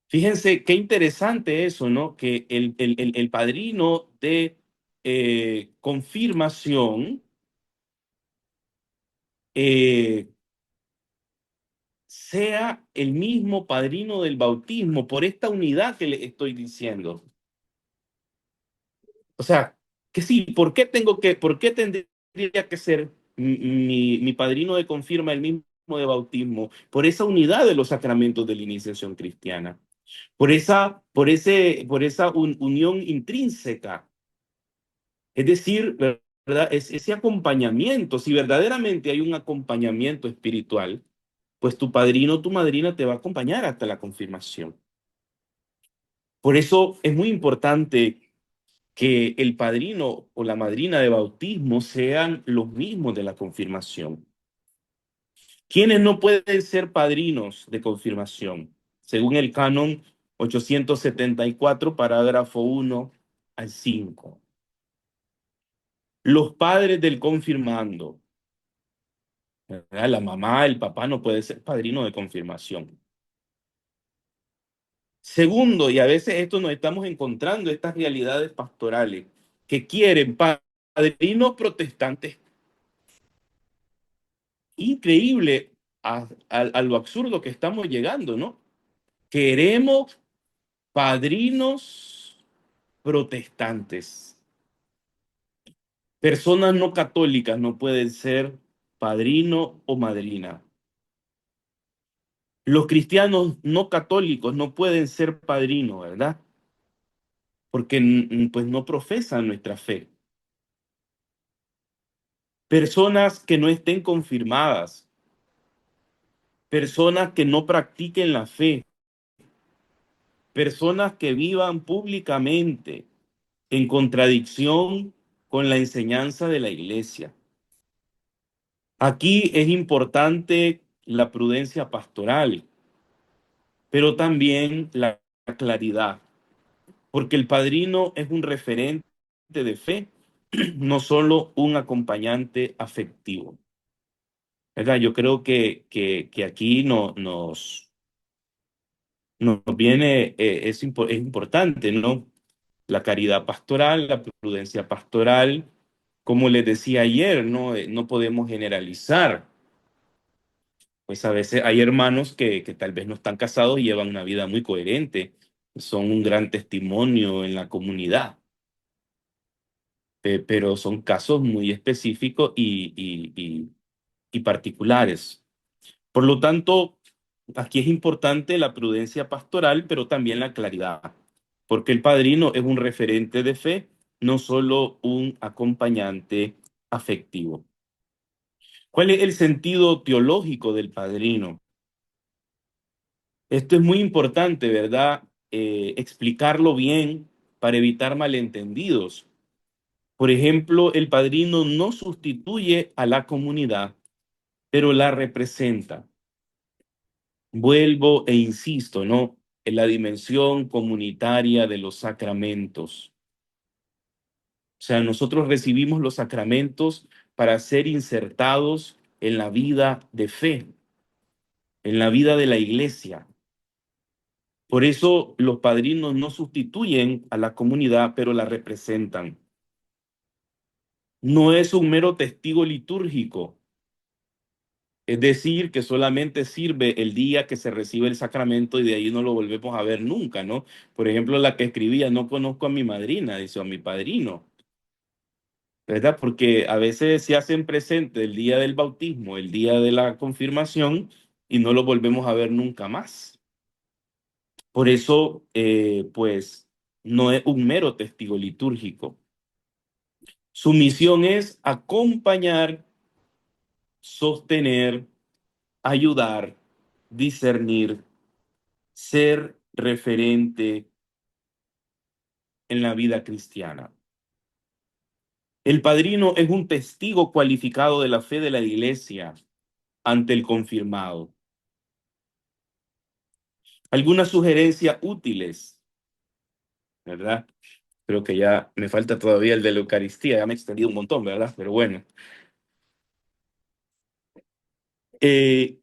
Fíjense qué interesante eso, ¿no? Que el padrino de confirmación eh, sea el mismo padrino del bautismo por esta unidad que le estoy diciendo. O sea, que sí, por qué tendría que ser mi padrino de confirma el mismo de bautismo? Por esa unidad de los sacramentos de la iniciación cristiana, por esa unión intrínseca. Es decir, ¿verdad? Es ese acompañamiento. Si verdaderamente hay un acompañamiento espiritual, pues tu padrino o tu madrina te va a acompañar hasta la confirmación. Por eso es muy importante que el padrino o la madrina de bautismo sean los mismos de la confirmación. ¿Quiénes no pueden ser padrinos de confirmación? Según el canon 874, parágrafo 1 al 5. Los padres del confirmando, ¿verdad? La mamá, el papá no puede ser padrino de confirmación. Segundo, y a veces esto nos estamos encontrando, estas realidades pastorales que quieren padrinos protestantes. Increíble a lo absurdo que estamos llegando, ¿no? Queremos padrinos protestantes. Personas no católicas no pueden ser padrino o madrina. Los cristianos no católicos no pueden ser padrino, ¿verdad? Porque pues no profesan nuestra fe. Personas que no estén confirmadas, personas que no practiquen la fe, personas que vivan públicamente en contradicción con la enseñanza de la iglesia. Aquí es importante la prudencia pastoral, pero también la claridad, porque el padrino es un referente de fe, no solo un acompañante afectivo. ¿Verdad? Yo creo que aquí nos viene, es importante, ¿no? La caridad pastoral, la prudencia pastoral, como les decía ayer, ¿no? No podemos generalizar. Pues a veces hay hermanos que tal vez no están casados y llevan una vida muy coherente, son un gran testimonio en la comunidad, pero son casos muy específicos y particulares. Por lo tanto, aquí es importante la prudencia pastoral, pero también la claridad, porque el padrino es un referente de fe, no solo un acompañante afectivo. ¿Cuál es el sentido teológico del padrino? Esto es muy importante, ¿verdad? Explicarlo bien para evitar malentendidos. Por ejemplo, el padrino no sustituye a la comunidad, pero la representa. Vuelvo e insisto, ¿no? En la dimensión comunitaria de los sacramentos. O sea, nosotros recibimos los sacramentos para ser insertados en la vida de fe, en la vida de la iglesia. Por eso los padrinos no sustituyen a la comunidad, pero la representan. No es un mero testigo litúrgico, es decir, que solamente sirve el día que se recibe el sacramento y de ahí no lo volvemos a ver nunca, ¿no? Por ejemplo, la que escribía, no conozco a mi madrina, dice, a mi padrino, ¿verdad? Porque a veces se hacen presente el día del bautismo, el día de la confirmación y no lo volvemos a ver nunca más. Por eso, pues, no es un mero testigo litúrgico. Su misión es acompañar, sostener, ayudar, discernir, ser referente en la vida cristiana. El padrino es un testigo cualificado de la fe de la iglesia ante el confirmado. Algunas sugerencias útiles, ¿verdad? Creo que ya me falta todavía el de la Eucaristía, ya me he extendido un montón, ¿verdad? Pero bueno. Eh,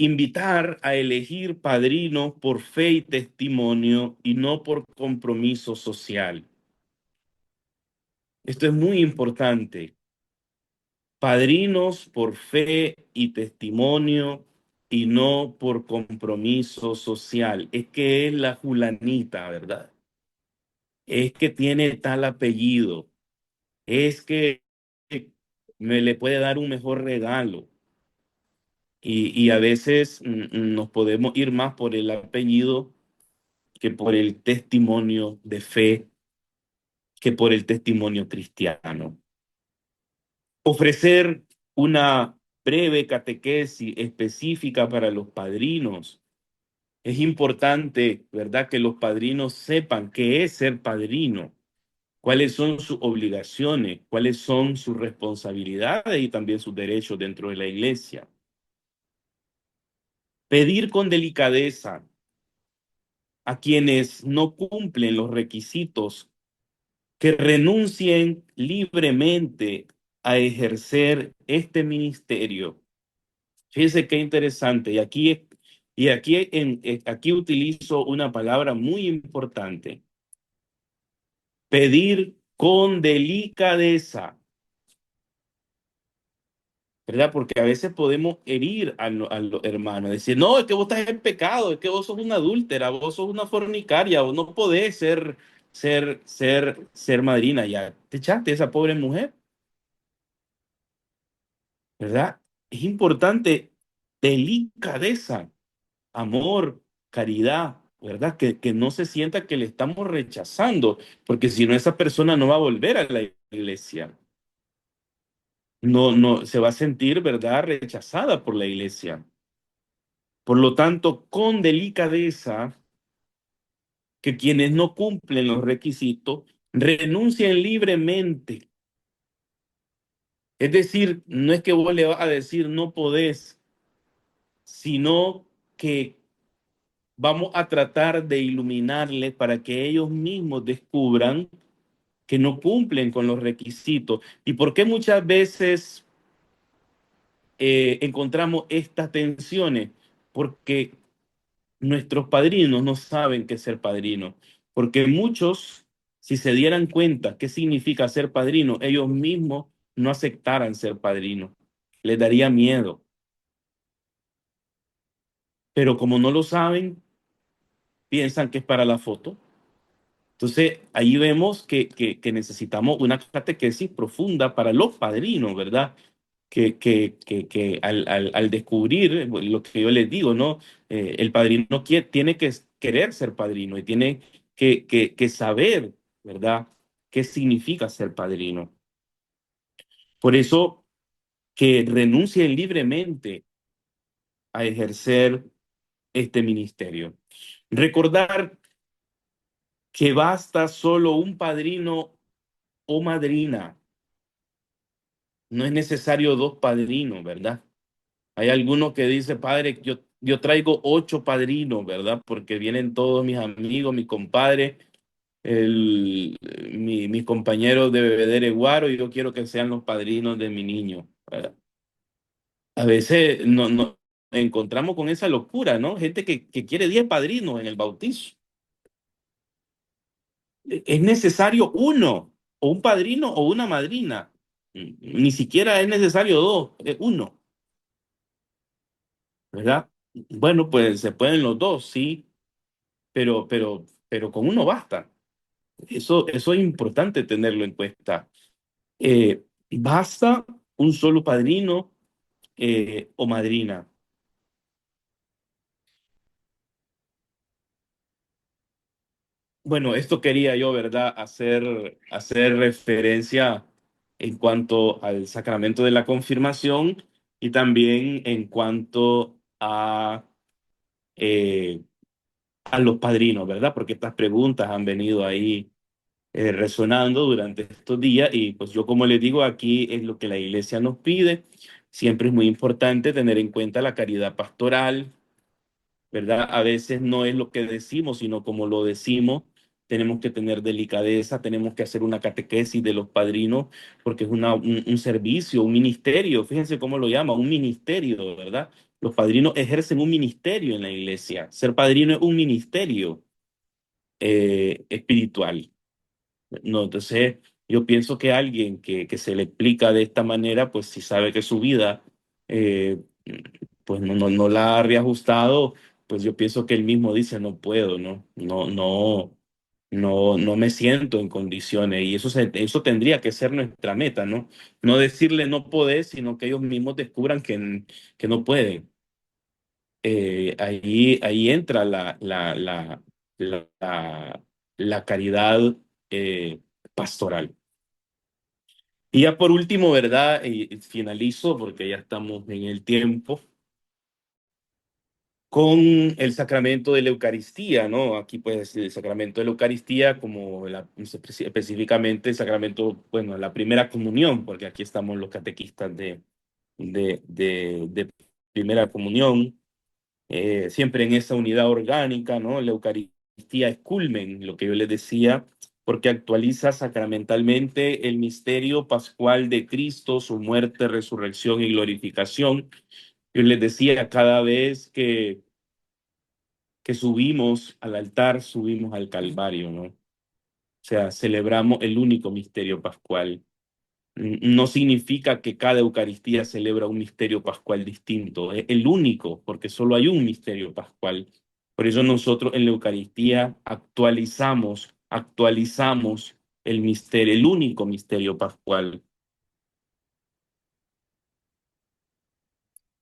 Invitar a elegir padrinos por fe y testimonio y no por compromiso social. Esto es muy importante. Padrinos por fe y testimonio y no por compromiso social. Es que es la fulanita, ¿verdad? Es que tiene tal apellido. Es que me le puede dar un mejor regalo. Y a veces nos podemos ir más por el apellido que por el testimonio de fe, que por el testimonio cristiano. Ofrecer una breve catequesis específica para los padrinos. Es importante, ¿verdad?, que los padrinos sepan qué es ser padrino, cuáles son sus obligaciones, cuáles son sus responsabilidades y también sus derechos dentro de la iglesia. Pedir con delicadeza a quienes no cumplen los requisitos que renuncien libremente a ejercer este ministerio. Fíjense qué interesante. Aquí utilizo una palabra muy importante. Pedir con delicadeza, ¿verdad? Porque a veces podemos herir a los hermanos, decir, no, es que vos estás en pecado, es que vos sos una adúltera, vos sos una fornicaria, vos no podés ser madrina, ya te echaste a esa pobre mujer, ¿verdad? Es importante delicadeza, amor, caridad, ¿verdad? Que no se sienta que le estamos rechazando, porque si no, esa persona no va a volver a la iglesia. No, se va a sentir, ¿verdad?, rechazada por la iglesia. Por lo tanto, con delicadeza, que quienes no cumplen los requisitos renuncien libremente. Es decir, no es que vos le vas a decir no podés, sino que vamos a tratar de iluminarles para que ellos mismos descubran que no cumplen con los requisitos. ¿Y por qué muchas veces encontramos estas tensiones? Porque nuestros padrinos no saben qué es ser padrino, porque muchos, si se dieran cuenta qué significa ser padrino, ellos mismos no aceptaran ser padrino. Les daría miedo. Pero como no lo saben, piensan que es para la foto. Entonces, ahí vemos que necesitamos una catequesis profunda para los padrinos, ¿verdad? Que al descubrir lo que yo les digo, ¿no? El padrino tiene que querer ser padrino y tiene que saber, ¿verdad? ¿Qué significa ser padrino? Por eso, que renuncien libremente a ejercer este ministerio. Recordar que basta solo un padrino o madrina. No es necesario dos padrinos, ¿verdad? Hay algunos que dicen, padre, yo traigo 8 padrinos, ¿verdad? Porque vienen todos mis amigos, mis compadres, mis compañeros de bebedero guaro y yo quiero que sean los padrinos de mi niño, ¿verdad? A veces no encontramos con esa locura, ¿no? Gente que quiere 10 padrinos en el bautizo. Es necesario uno, o un padrino o una madrina. Ni siquiera es necesario dos, es uno, ¿verdad? Bueno, pues se pueden los dos, sí, pero con uno basta. Eso es importante tenerlo en cuenta. Basta un solo padrino o madrina. Bueno, esto quería yo, ¿verdad? Hacer referencia en cuanto al sacramento de la confirmación y también en cuanto eh, a los padrinos, ¿verdad? Porque estas preguntas han venido ahí resonando durante estos días y pues yo como les digo, aquí es lo que la iglesia nos pide. Siempre es muy importante tener en cuenta la caridad pastoral, ¿verdad? A veces no es lo que decimos, sino como lo decimos. Tenemos que tener delicadeza, tenemos que hacer una catequesis de los padrinos, porque es un servicio, un ministerio. Fíjense cómo lo llama, un ministerio, ¿verdad? Los padrinos ejercen un ministerio en la iglesia. Ser padrino es un ministerio espiritual. No, entonces yo pienso que alguien que se le explica de esta manera, pues si sabe que su vida eh, pues no la ha reajustado, pues yo pienso que él mismo dice no puedo, no me siento en condiciones y eso tendría que ser nuestra meta, ¿no? No decirle no podés, sino que ellos mismos descubran que no pueden. Ahí entra la caridad pastoral. Y ya por último, ¿verdad? Y finalizo porque ya estamos en el tiempo con el sacramento de la Eucaristía, ¿no? Aquí pues el sacramento de la Eucaristía como específicamente el sacramento, bueno, la primera comunión, porque aquí estamos los catequistas de primera comunión, siempre en esa unidad orgánica, ¿no? La Eucaristía es culmen, lo que yo les decía, porque actualiza sacramentalmente el misterio pascual de Cristo, su muerte, resurrección y glorificación. Yo les decía, cada vez que subimos al altar, subimos al Calvario, ¿no? O sea, celebramos el único misterio pascual. No significa que cada Eucaristía celebra un misterio pascual distinto, es el único, porque solo hay un misterio pascual. Por eso nosotros en la Eucaristía actualizamos el misterio, el único misterio pascual.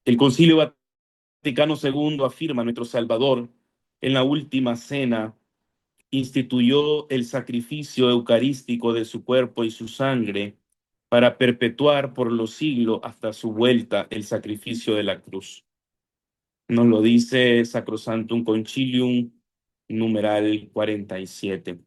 El Concilio Vaticano II afirma nuestro Salvador en la última cena instituyó el sacrificio eucarístico de su cuerpo y su sangre para perpetuar por los siglos hasta su vuelta el sacrificio de la cruz. Nos lo dice Sacrosanctum Concilium, numeral 47.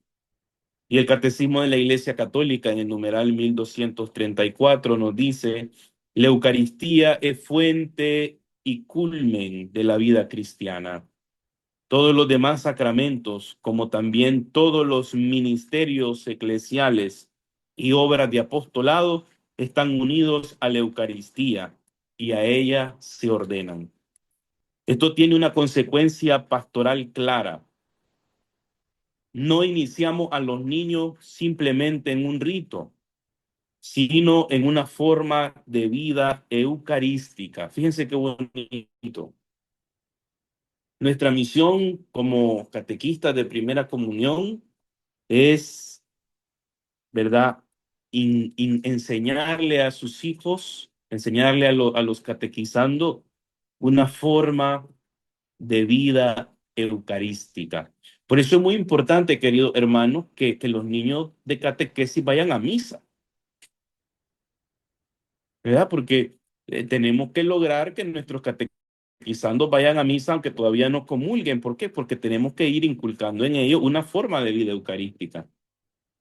Y el Catecismo de la Iglesia Católica en el numeral 1234 nos dice, la Eucaristía es fuente y culmen de la vida cristiana. Todos los demás sacramentos, como también todos los ministerios eclesiales y obras de apostolado, están unidos a la Eucaristía y a ella se ordenan. Esto tiene una consecuencia pastoral clara. No iniciamos a los niños simplemente en un rito, sino en una forma de vida eucarística. Fíjense qué bonito. Nuestra misión como catequistas de primera comunión es, ¿verdad? Enseñarle a sus hijos, enseñarle a los catequizando una forma de vida eucarística. Por eso es muy importante, queridos hermanos, que los niños de catequesis vayan a misa, ¿verdad? Porque tenemos que lograr que nuestros catequizandos vayan a misa aunque todavía no comulguen. ¿Por qué? Porque tenemos que ir inculcando en ellos una forma de vida eucarística.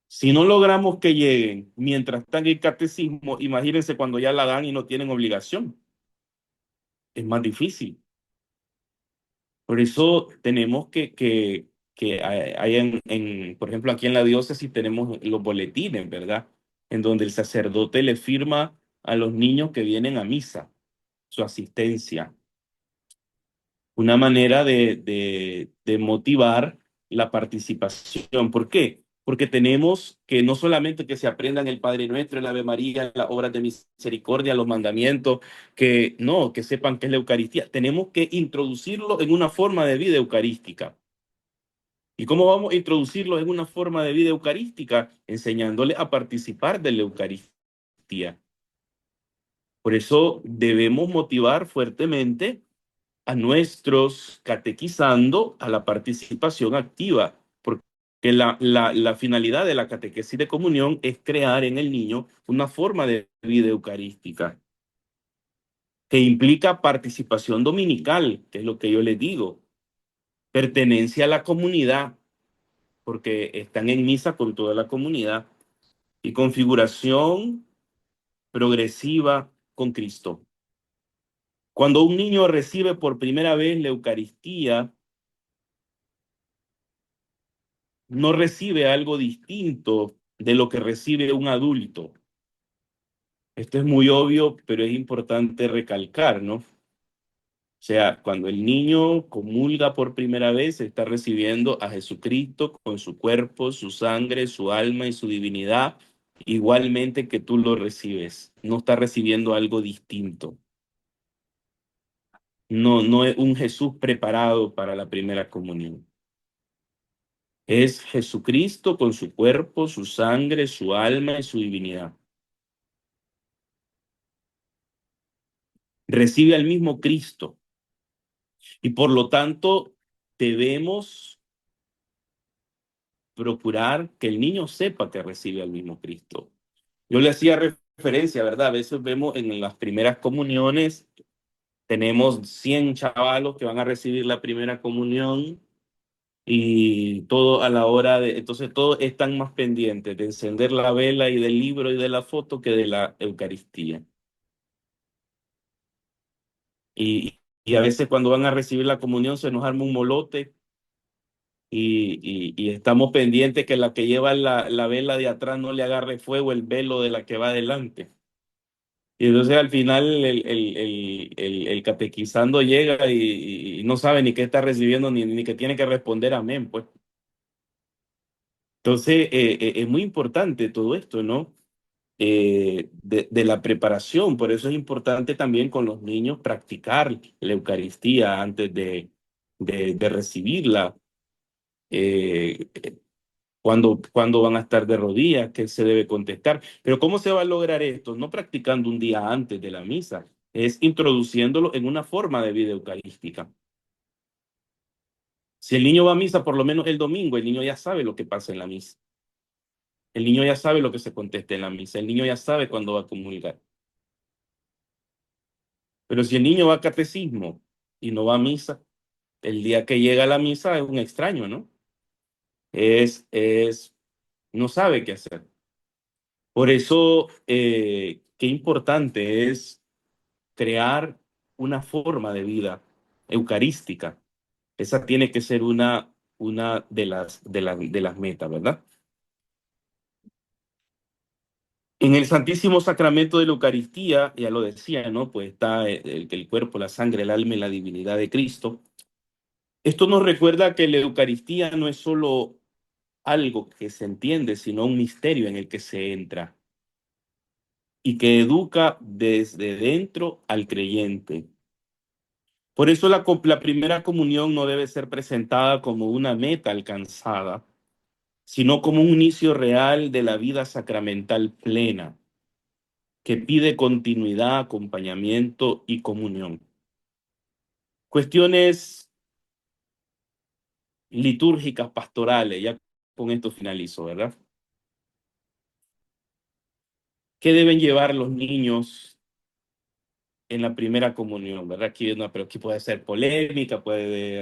Si no logramos que lleguen mientras están en el catecismo, imagínense cuando ya la dan y no tienen obligación. Es más difícil. Por eso tenemos que hay por ejemplo, aquí en la diócesis tenemos los boletines, ¿verdad? En donde el sacerdote le firma a los niños que vienen a misa su asistencia. Una manera de motivar la participación. ¿Por qué? Porque tenemos que no solamente que se aprendan el Padre Nuestro, el Ave María, las obras de misericordia, los mandamientos, que no, que sepan qué es la Eucaristía. Tenemos que introducirlo en una forma de vida eucarística. ¿Y cómo vamos a introducirlo en una forma de vida eucarística? Enseñándole a participar de la Eucaristía. Por eso debemos motivar fuertemente a nuestros catequizando a la participación activa, porque la finalidad de la catequesis de comunión es crear en el niño una forma de vida eucarística que implica participación dominical, que es lo que yo les digo, pertenencia a la comunidad, porque están en misa con toda la comunidad, y configuración progresiva con Cristo. Cuando un niño recibe por primera vez la Eucaristía, no recibe algo distinto de lo que recibe un adulto. Esto es muy obvio, pero es importante recalcar, ¿no? O sea, cuando el niño comulga por primera vez, está recibiendo a Jesucristo con su cuerpo, su sangre, su alma y su divinidad, igualmente que tú lo recibes. No está recibiendo algo distinto. No, no es un Jesús preparado para la primera comunión. Es Jesucristo con su cuerpo, su sangre, su alma y su divinidad. Recibe al mismo Cristo y por lo tanto debemos procurar que el niño sepa que recibe al mismo Cristo. Yo le hacía referencia, ¿verdad? A veces vemos en las primeras comuniones, tenemos 100 chavalos que van a recibir la primera comunión y todo a la hora de, entonces todos están más pendientes de encender la vela y del libro y de la foto que de la Eucaristía. Y a veces cuando van a recibir la comunión se nos arma un molote y estamos pendientes que la que lleva la vela de atrás no le agarre fuego el velo de la que va adelante. Y entonces al final el catequizando llega y no sabe ni qué está recibiendo ni que tiene que responder amén, pues. Entonces es muy importante todo esto, ¿no? De la preparación, por eso es importante también con los niños practicar la Eucaristía antes de recibirla. Eh, cuando van a estar de rodillas, qué se debe contestar. Pero ¿cómo se va a lograr esto? No practicando un día antes de la misa, es introduciéndolo en una forma de vida eucarística. Si el niño va a misa, por lo menos el domingo, el niño ya sabe lo que pasa en la misa. El niño ya sabe lo que se contesta en la misa. El niño ya sabe cuándo va a comulgar. Pero si el niño va a catecismo y no va a misa, el día que llega a la misa es un extraño, ¿no? No sabe qué hacer. Por eso, qué importante es crear una forma de vida eucarística. Esa tiene que ser una de las metas, ¿verdad? En el Santísimo Sacramento de la Eucaristía, ya lo decía, ¿no? Pues está el cuerpo, la sangre, el alma y la divinidad de Cristo. Esto nos recuerda que la Eucaristía no es solo algo que se entiende, sino un misterio en el que se entra y que educa desde dentro al creyente. Por eso la primera comunión no debe ser presentada como una meta alcanzada, sino como un inicio real de la vida sacramental plena, que pide continuidad, acompañamiento y comunión. Cuestiones litúrgicas, pastorales, ya con esto finalizo, ¿verdad? ¿Qué deben llevar los niños en la primera comunión, ¿verdad? Aquí, no, pero aquí puede ser polémica,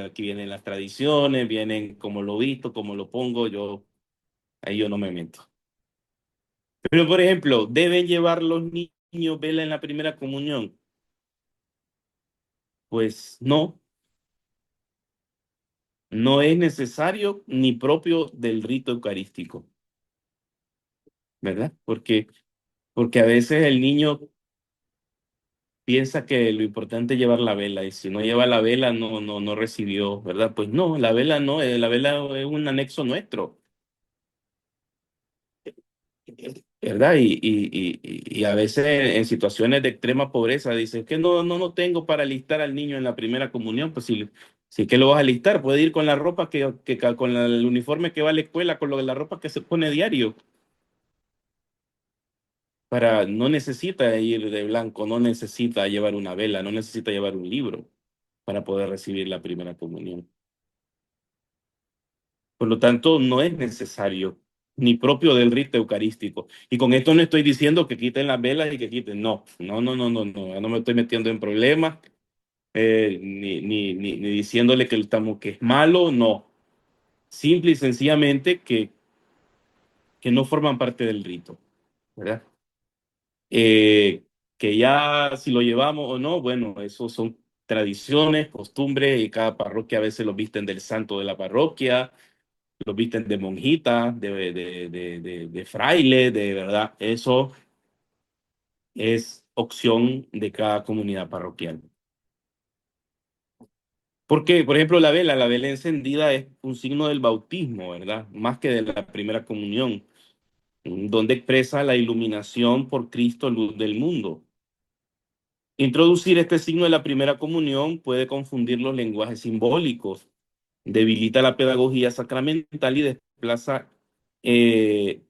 aquí vienen las tradiciones, vienen como lo visto, como lo pongo, ahí yo no me meto. Pero, por ejemplo, ¿deben llevar los niños vela en la primera comunión? Pues no, no es necesario ni propio del rito eucarístico, ¿verdad? Porque a veces el niño piensa que lo importante es llevar la vela y si no lleva la vela no recibió, ¿verdad? Pues no, la vela no, la vela es un anexo nuestro, ¿verdad? Y a veces en situaciones de extrema pobreza dicen que no tengo para alistar al niño en la primera comunión, pues si que lo vas a alistar, puede ir con la ropa con el uniforme que va a la escuela, con la ropa que se pone diario, no necesita ir de blanco, no necesita llevar una vela, no necesita llevar un libro para poder recibir la primera comunión. Por lo tanto, no es necesario ni propio del rito eucarístico. Y con esto no estoy diciendo que quiten las velas y que quiten, no me estoy metiendo en problemas, ni diciéndole que es malo, no. Simple y sencillamente que no forman parte del rito, ¿verdad? Eh, que ya si lo llevamos o no, bueno, eso son tradiciones, costumbres, y cada parroquia a veces lo visten del santo de la parroquia, los visten de monjita, de fraile, de verdad. Eso es opción de cada comunidad parroquial. Porque, por ejemplo, la vela encendida es un signo del bautismo, ¿verdad? Más que de la primera comunión, donde expresa la iluminación por Cristo, luz del mundo. Introducir este signo de la primera comunión puede confundir los lenguajes simbólicos, debilita la pedagogía sacramental y desplaza eh,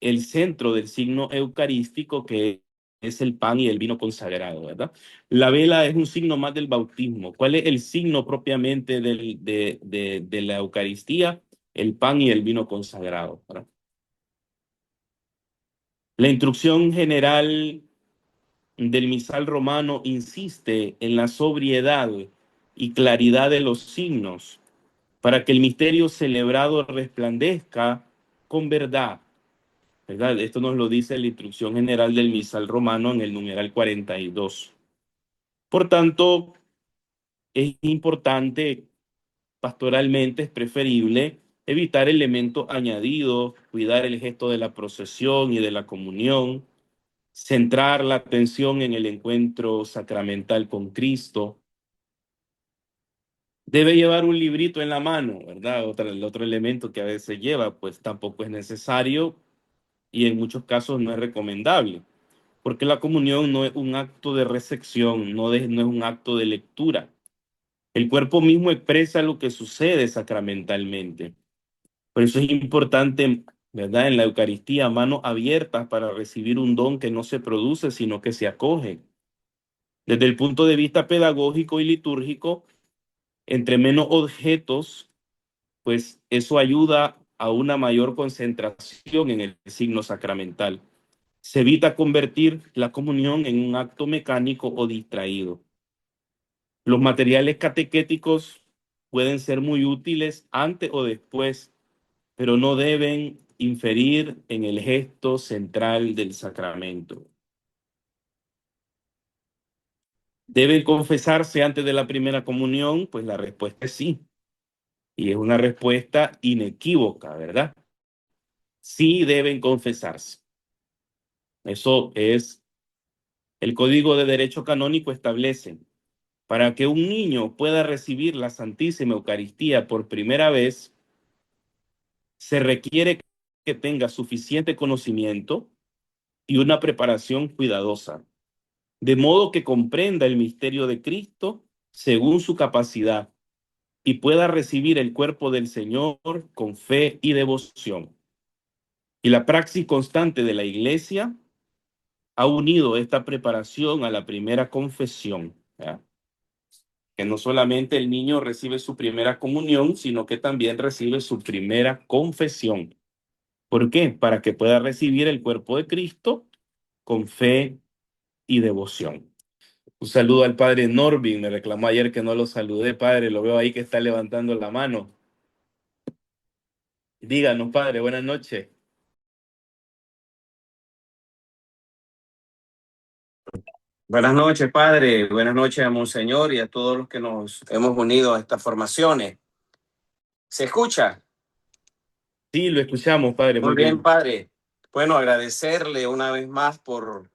el centro del signo eucarístico que es el pan y el vino consagrado, ¿verdad? La vela es un signo más del bautismo. ¿Cuál es el signo propiamente de la Eucaristía? El pan y el vino consagrado, ¿verdad? La instrucción general del misal romano insiste en la sobriedad y claridad de los signos para que el misterio celebrado resplandezca con verdad, ¿verdad? Esto nos lo dice la instrucción general del misal romano en el numeral 42. Por tanto, es importante, pastoralmente es preferible evitar elementos añadidos, cuidar el gesto de la procesión y de la comunión, centrar la atención en el encuentro sacramental con Cristo. Debe llevar un librito en la mano, ¿verdad? El otro elemento que a veces lleva, pues tampoco es necesario y en muchos casos no es recomendable, porque la comunión no es un acto de recepción, no es un acto de lectura. El cuerpo mismo expresa lo que sucede sacramentalmente. Por eso es importante, ¿verdad? En la Eucaristía, manos abiertas para recibir un don que no se produce, sino que se acoge. Desde el punto de vista pedagógico y litúrgico, entre menos objetos, pues eso ayuda a una mayor concentración en el signo sacramental. Se evita convertir la comunión en un acto mecánico o distraído. Los materiales catequéticos pueden ser muy útiles antes o después, pero no deben inferir en el gesto central del sacramento. ¿Deben confesarse antes de la primera comunión? Pues la respuesta es sí. Y es una respuesta inequívoca, ¿verdad? Sí deben confesarse. Eso es, el Código de Derecho Canónico establece, para que un niño pueda recibir la Santísima Eucaristía por primera vez, se requiere que tenga suficiente conocimiento y una preparación cuidadosa, de modo que comprenda el misterio de Cristo según su capacidad y pueda recibir el cuerpo del Señor con fe y devoción. Y la praxis constante de la Iglesia ha unido esta preparación a la primera confesión, ¿ya? Que no solamente el niño recibe su primera comunión, sino que también recibe su primera confesión. ¿Por qué? Para que pueda recibir el cuerpo de Cristo con fe y devoción. Un saludo al padre Norvin, me reclamó ayer que no lo saludé, padre, lo veo ahí que está levantando la mano. Díganos, padre, buenas noches. Buenas noches, padre. Buenas noches a Monseñor y a todos los que nos hemos unido a estas formaciones. ¿Se escucha? Sí, lo escuchamos, padre, Muy muy bien, bien. padre. Bueno, agradecerle una vez más por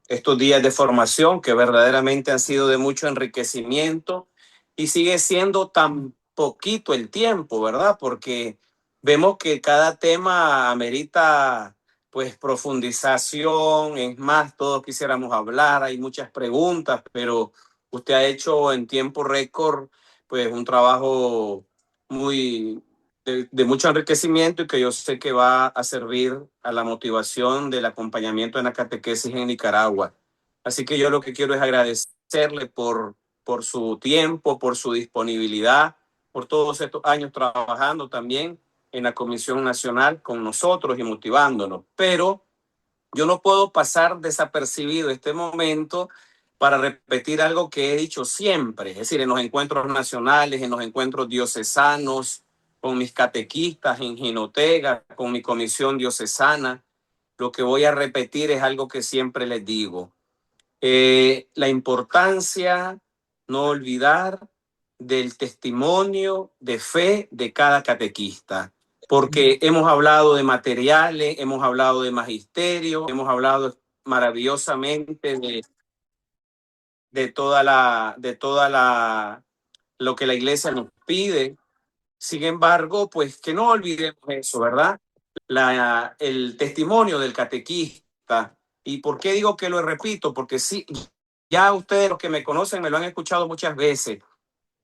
estos días de formación que verdaderamente han sido de mucho enriquecimiento y sigue siendo tan poquito el tiempo, ¿verdad? Porque vemos que cada tema amerita pues profundización, es más, todos quisiéramos hablar, hay muchas preguntas, pero usted ha hecho en tiempo récord pues un trabajo muy de mucho enriquecimiento y que yo sé que va a servir a la motivación del acompañamiento en la catequesis en Nicaragua. Así que yo lo que quiero es agradecerle por su tiempo, por su disponibilidad, por todos estos años trabajando también en la Comisión Nacional con nosotros y motivándonos. Pero yo no puedo pasar desapercibido este momento para repetir algo que he dicho siempre, es decir, en los encuentros nacionales, en los encuentros diocesanos, con mis catequistas en Jinotega, con mi comisión diocesana. Lo que voy a repetir es algo que siempre les digo. La importancia, no olvidar, del testimonio de fe de cada catequista, porque hemos hablado de materiales, hemos hablado de magisterio, hemos hablado maravillosamente de lo que la iglesia nos pide. Sin embargo, pues que no olvidemos eso, ¿verdad? El testimonio del catequista. ¿Y por qué digo que lo repito? Porque sí, ya ustedes los que me conocen me lo han escuchado muchas veces.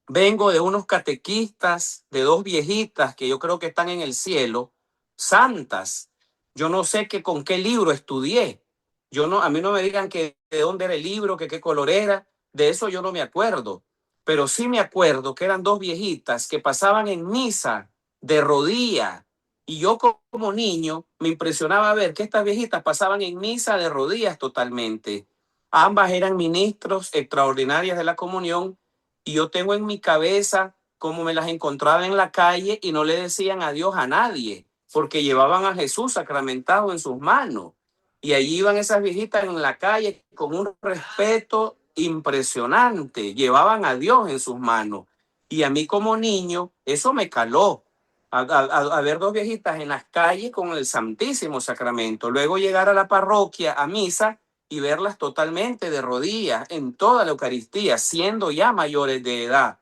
Vengo de unos catequistas, de dos viejitas que yo creo que están en el cielo, santas. Yo no sé que con qué libro estudié. Yo no, a mí no me digan que de dónde era el libro, que qué color era. De eso yo no me acuerdo. Pero sí me acuerdo que eran dos viejitas que pasaban en misa de rodillas. Y yo como niño me impresionaba ver que estas viejitas pasaban en misa de rodillas totalmente. Ambas eran ministros extraordinarias de la comunión y yo tengo en mi cabeza cómo me las encontraba en la calle y no le decían adiós a nadie, porque llevaban a Jesús sacramentado en sus manos. Y allí iban esas viejitas en la calle con un respeto impresionante, llevaban a Dios en sus manos. Y a mí como niño, eso me caló. A ver dos viejitas en las calles con el Santísimo Sacramento. Luego llegar a la parroquia, a misa, y verlas totalmente de rodillas en toda la Eucaristía, siendo ya mayores de edad.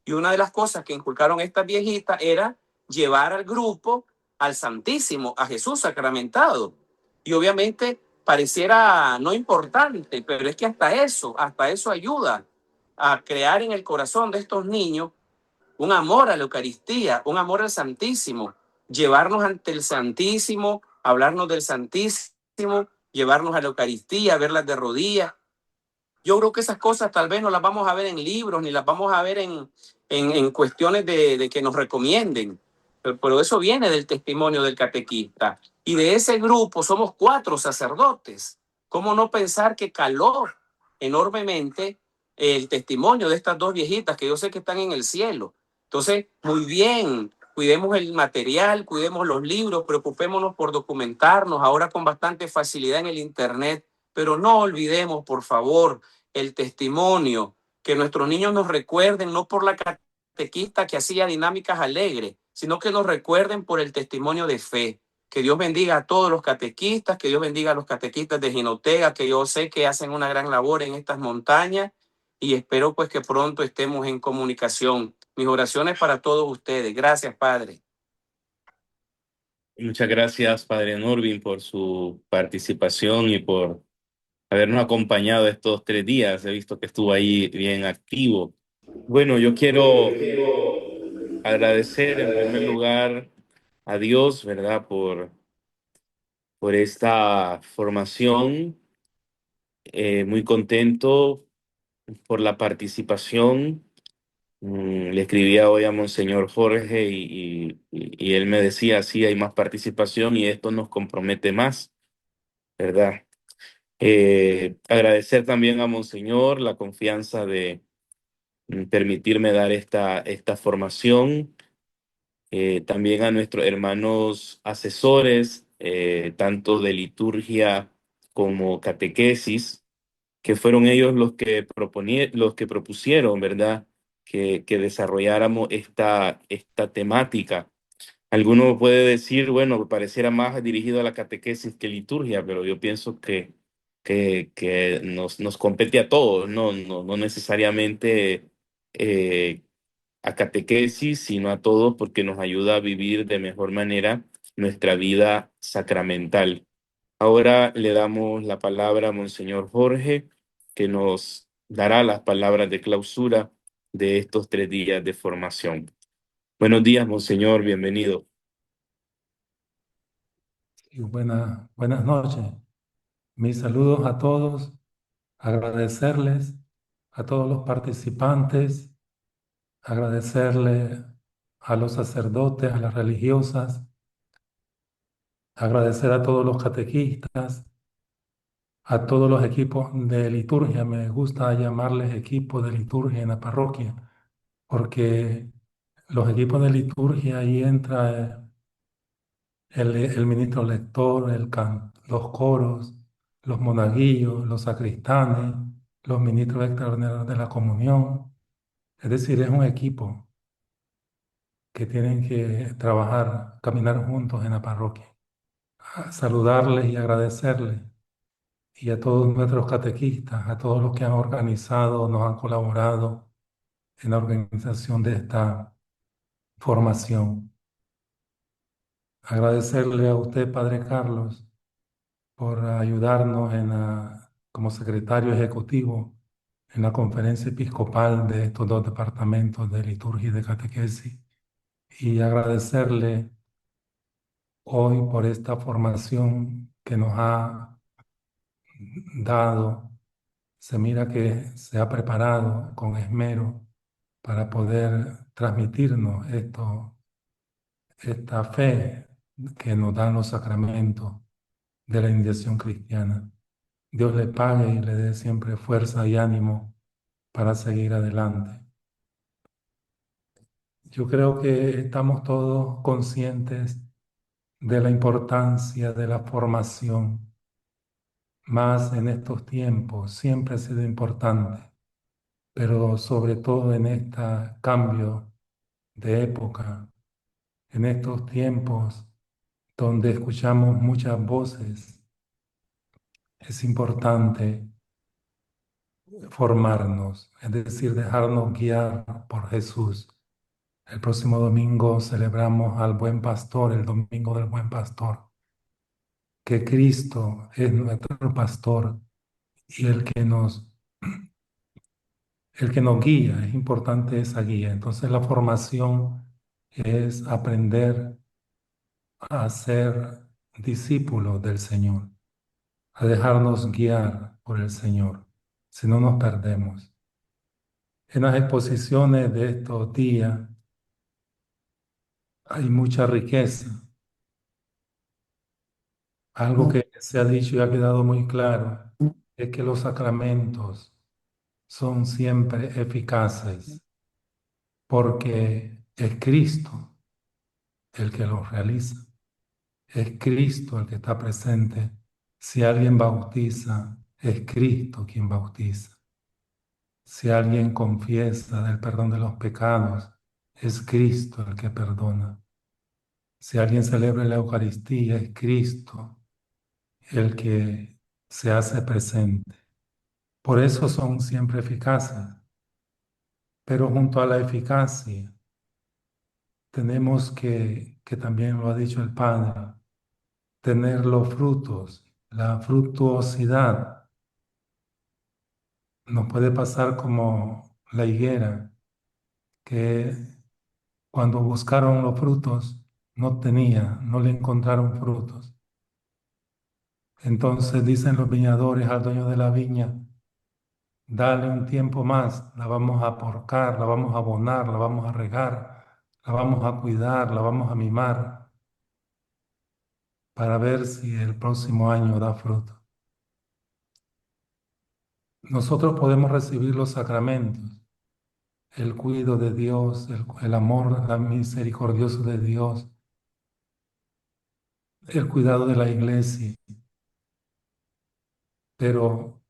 Y una de las cosas que inculcaron estas viejitas era llevar al grupo al Santísimo, a Jesús sacramentado. Y obviamente pareciera no importante, pero es que hasta eso ayuda a crear en el corazón de estos niños un amor a la Eucaristía, un amor al Santísimo, llevarnos ante el Santísimo, hablarnos del Santísimo, llevarnos a la Eucaristía, verlas de rodillas. Yo creo que esas cosas tal vez no las vamos a ver en libros, ni las vamos a ver en cuestiones de que nos recomienden, pero eso viene del testimonio del catequista. Y de ese grupo somos 4 sacerdotes. ¿Cómo no pensar que caló enormemente el testimonio de estas dos viejitas que yo sé que están en el cielo? Entonces, muy bien, cuidemos el material, cuidemos los libros, preocupémonos por documentarnos ahora con bastante facilidad en el Internet, pero no olvidemos, por favor, el testimonio, que nuestros niños nos recuerden no por la catequista que hacía dinámicas alegres, sino que nos recuerden por el testimonio de fe. Que Dios bendiga a todos los catequistas, que Dios bendiga a los catequistas de Jinotega, que yo sé que hacen una gran labor en estas montañas y espero pues que pronto estemos en comunicación. Mis oraciones para todos ustedes. Gracias, Padre. Muchas gracias, Padre Norvin, por su participación y por habernos acompañado estos 3 días. He visto que estuvo ahí bien activo. Bueno, yo quiero agradecer en primer lugar a Dios, ¿verdad? Por esta formación. Muy contento por la participación. Le escribía hoy a Monseñor Jorge y él me decía, sí, hay más participación y esto nos compromete más, ¿verdad? Agradecer también a Monseñor la confianza de permitirme dar esta formación. También a nuestros hermanos asesores, tanto de liturgia como catequesis, que fueron ellos los que propusieron, ¿verdad? Que desarrolláramos esta temática. Alguno puede decir, bueno, pareciera más dirigido a la catequesis que liturgia, pero yo pienso que nos compete a todos, no necesariamente eh, a catequesis, sino a todos porque nos ayuda a vivir de mejor manera nuestra vida sacramental. Ahora le damos la palabra a Monseñor Jorge, que nos dará las palabras de clausura de estos 3 días de formación. Buenos días, Monseñor, bienvenido. Y buenas noches. Mis saludos a todos, agradecerles a todos los participantes, agradecerle a los sacerdotes, a las religiosas, agradecer a todos los catequistas, a todos los equipos de liturgia. Me gusta llamarles equipos de liturgia en la parroquia, porque los equipos de liturgia ahí entra el ministro lector, los coros, los monaguillos, los sacristanes, los ministros extraordinarios de la comunión. Es decir, es un equipo que tienen que trabajar, caminar juntos en la parroquia. A saludarles y agradecerles. Y a todos nuestros catequistas, a todos los que han organizado, nos han colaborado en la organización de esta formación. Agradecerle a usted, Padre Carlos, por ayudarnos como secretario ejecutivo en la conferencia episcopal de estos dos departamentos de liturgia y de catequesis, y agradecerle hoy por esta formación que nos ha dado. Se mira que se ha preparado con esmero para poder transmitirnos esta fe que nos dan los sacramentos de la iniciación cristiana. Dios le pague y le dé siempre fuerza y ánimo para seguir adelante. Yo creo que estamos todos conscientes de la importancia de la formación, más en estos tiempos, siempre ha sido importante, pero sobre todo en este cambio de época, en estos tiempos donde escuchamos muchas voces, es importante formarnos, es decir, dejarnos guiar por Jesús. El próximo domingo celebramos al Buen Pastor, el Domingo del Buen Pastor, que Cristo es nuestro pastor y el que nos guía. Es importante esa guía. Entonces la formación es aprender a ser discípulos del Señor, a dejarnos guiar por el Señor, si no nos perdemos. En las exposiciones de estos días hay mucha riqueza. Algo que se ha dicho y ha quedado muy claro es que los sacramentos son siempre eficaces porque es Cristo el que los realiza, es Cristo el que está presente. Si alguien bautiza, es Cristo quien bautiza. Si alguien confiesa del perdón de los pecados, es Cristo el que perdona. Si alguien celebra la Eucaristía, es Cristo el que se hace presente. Por eso son siempre eficaces. Pero junto a la eficacia, tenemos que también lo ha dicho el Padre, tener los frutos, la fructuosidad. Nos puede pasar como la higuera, que cuando buscaron los frutos, no le encontraron frutos. Entonces dicen los viñadores al dueño de la viña: dale un tiempo más, la vamos a porcar, la vamos a abonar, la vamos a regar, la vamos a cuidar, la vamos a mimar, para ver si el próximo año da fruto. Nosotros podemos recibir los sacramentos, el cuidado de Dios, el amor, la misericordioso de Dios, el cuidado de la iglesia, pero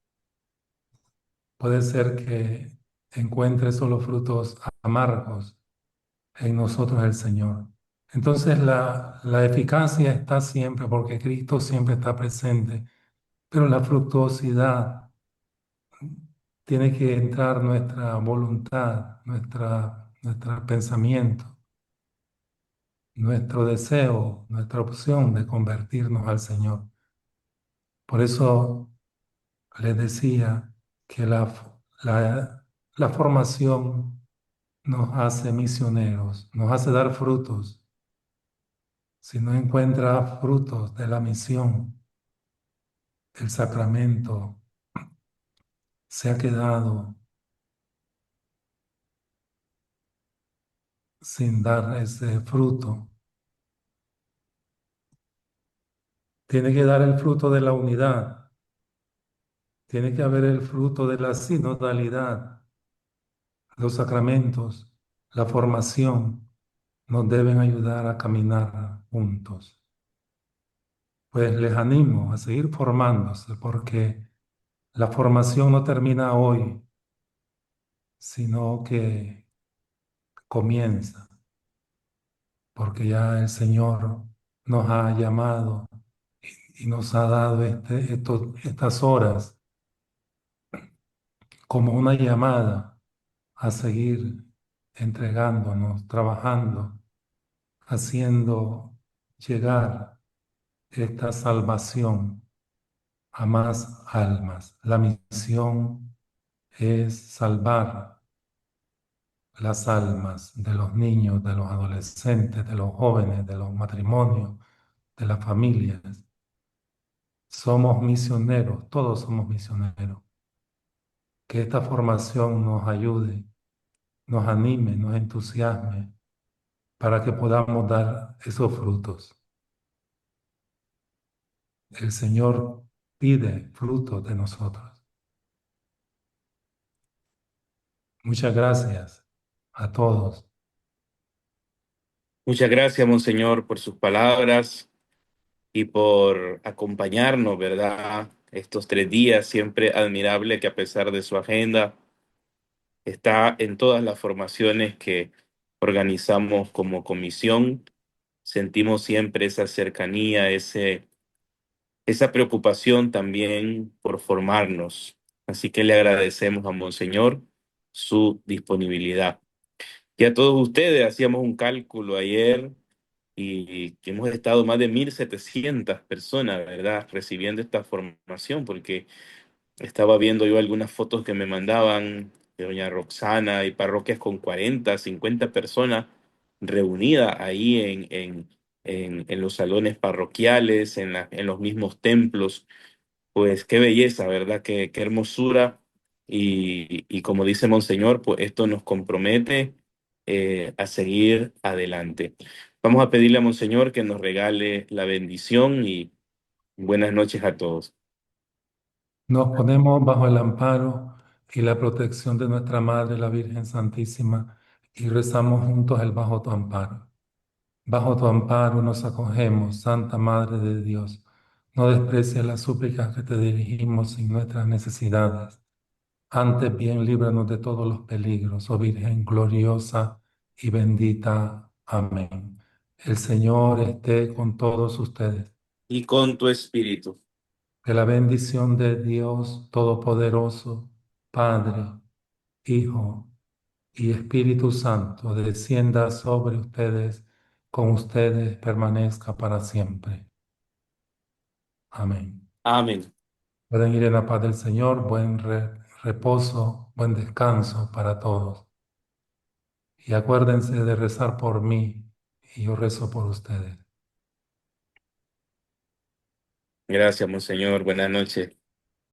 puede ser que encuentre solo frutos amargos en nosotros el Señor. Entonces la eficacia está siempre porque Cristo siempre está presente, pero la fructuosidad tiene que entrar nuestra voluntad, nuestro pensamiento, nuestro deseo, nuestra opción de convertirnos al Señor. Por eso les decía que la formación nos hace misioneros, nos hace dar frutos. Si no encuentra frutos de la misión, el sacramento se ha quedado sin dar ese fruto. Tiene que dar el fruto de la unidad, tiene que haber el fruto de la sinodalidad. Los sacramentos, la formación nos deben ayudar a caminar juntos. Pues les animo a seguir formándose porque la formación no termina hoy, sino que comienza, porque ya el Señor nos ha llamado y nos ha dado estas horas como una llamada a seguir entregándonos, trabajando, haciendo llegar esta salvación a más almas. La misión es salvar las almas de los niños, de los adolescentes, de los jóvenes, de los matrimonios, de las familias. Somos misioneros, todos somos misioneros. Que esta formación nos ayude, nos anime, nos entusiasme para que podamos dar esos frutos. El Señor pide frutos de nosotros. Muchas gracias a todos. Muchas gracias, Monseñor, por sus palabras y por acompañarnos, ¿verdad? Estos 3 días, siempre admirable que a pesar de su agenda, está en todas las formaciones que organizamos como comisión. Sentimos siempre esa cercanía, esa preocupación también por formarnos. Así que le agradecemos a Monseñor su disponibilidad. Y a todos ustedes, hacíamos un cálculo ayer y que hemos estado más de 1.700 personas, ¿verdad?, recibiendo esta formación, porque estaba viendo yo algunas fotos que me mandaban de doña Roxana y parroquias con 40, 50 personas reunidas ahí en los salones parroquiales, en los mismos templos. Pues qué belleza, ¿verdad? Qué hermosura. Y como dice Monseñor, pues esto nos compromete a seguir adelante. Vamos a pedirle a Monseñor que nos regale la bendición y buenas noches a todos. Nos ponemos bajo el amparo y la protección de nuestra Madre, la Virgen Santísima, y rezamos juntos el bajo tu amparo. Bajo tu amparo nos acogemos, Santa Madre de Dios. No desprecies las súplicas que te dirigimos en nuestras necesidades. Antes bien, líbranos de todos los peligros, oh Virgen gloriosa y bendita. Amén. El Señor esté con todos ustedes. y con tu espíritu. Que la bendición de Dios Todopoderoso, Padre, Hijo y Espíritu Santo descienda sobre ustedes, con ustedes permanezca para siempre. Amén. Amén. Pueden ir en la paz del Señor, buen reposo, buen descanso para todos. Y acuérdense de rezar por mí y yo rezo por ustedes. Gracias, Monseñor. Buenas noches.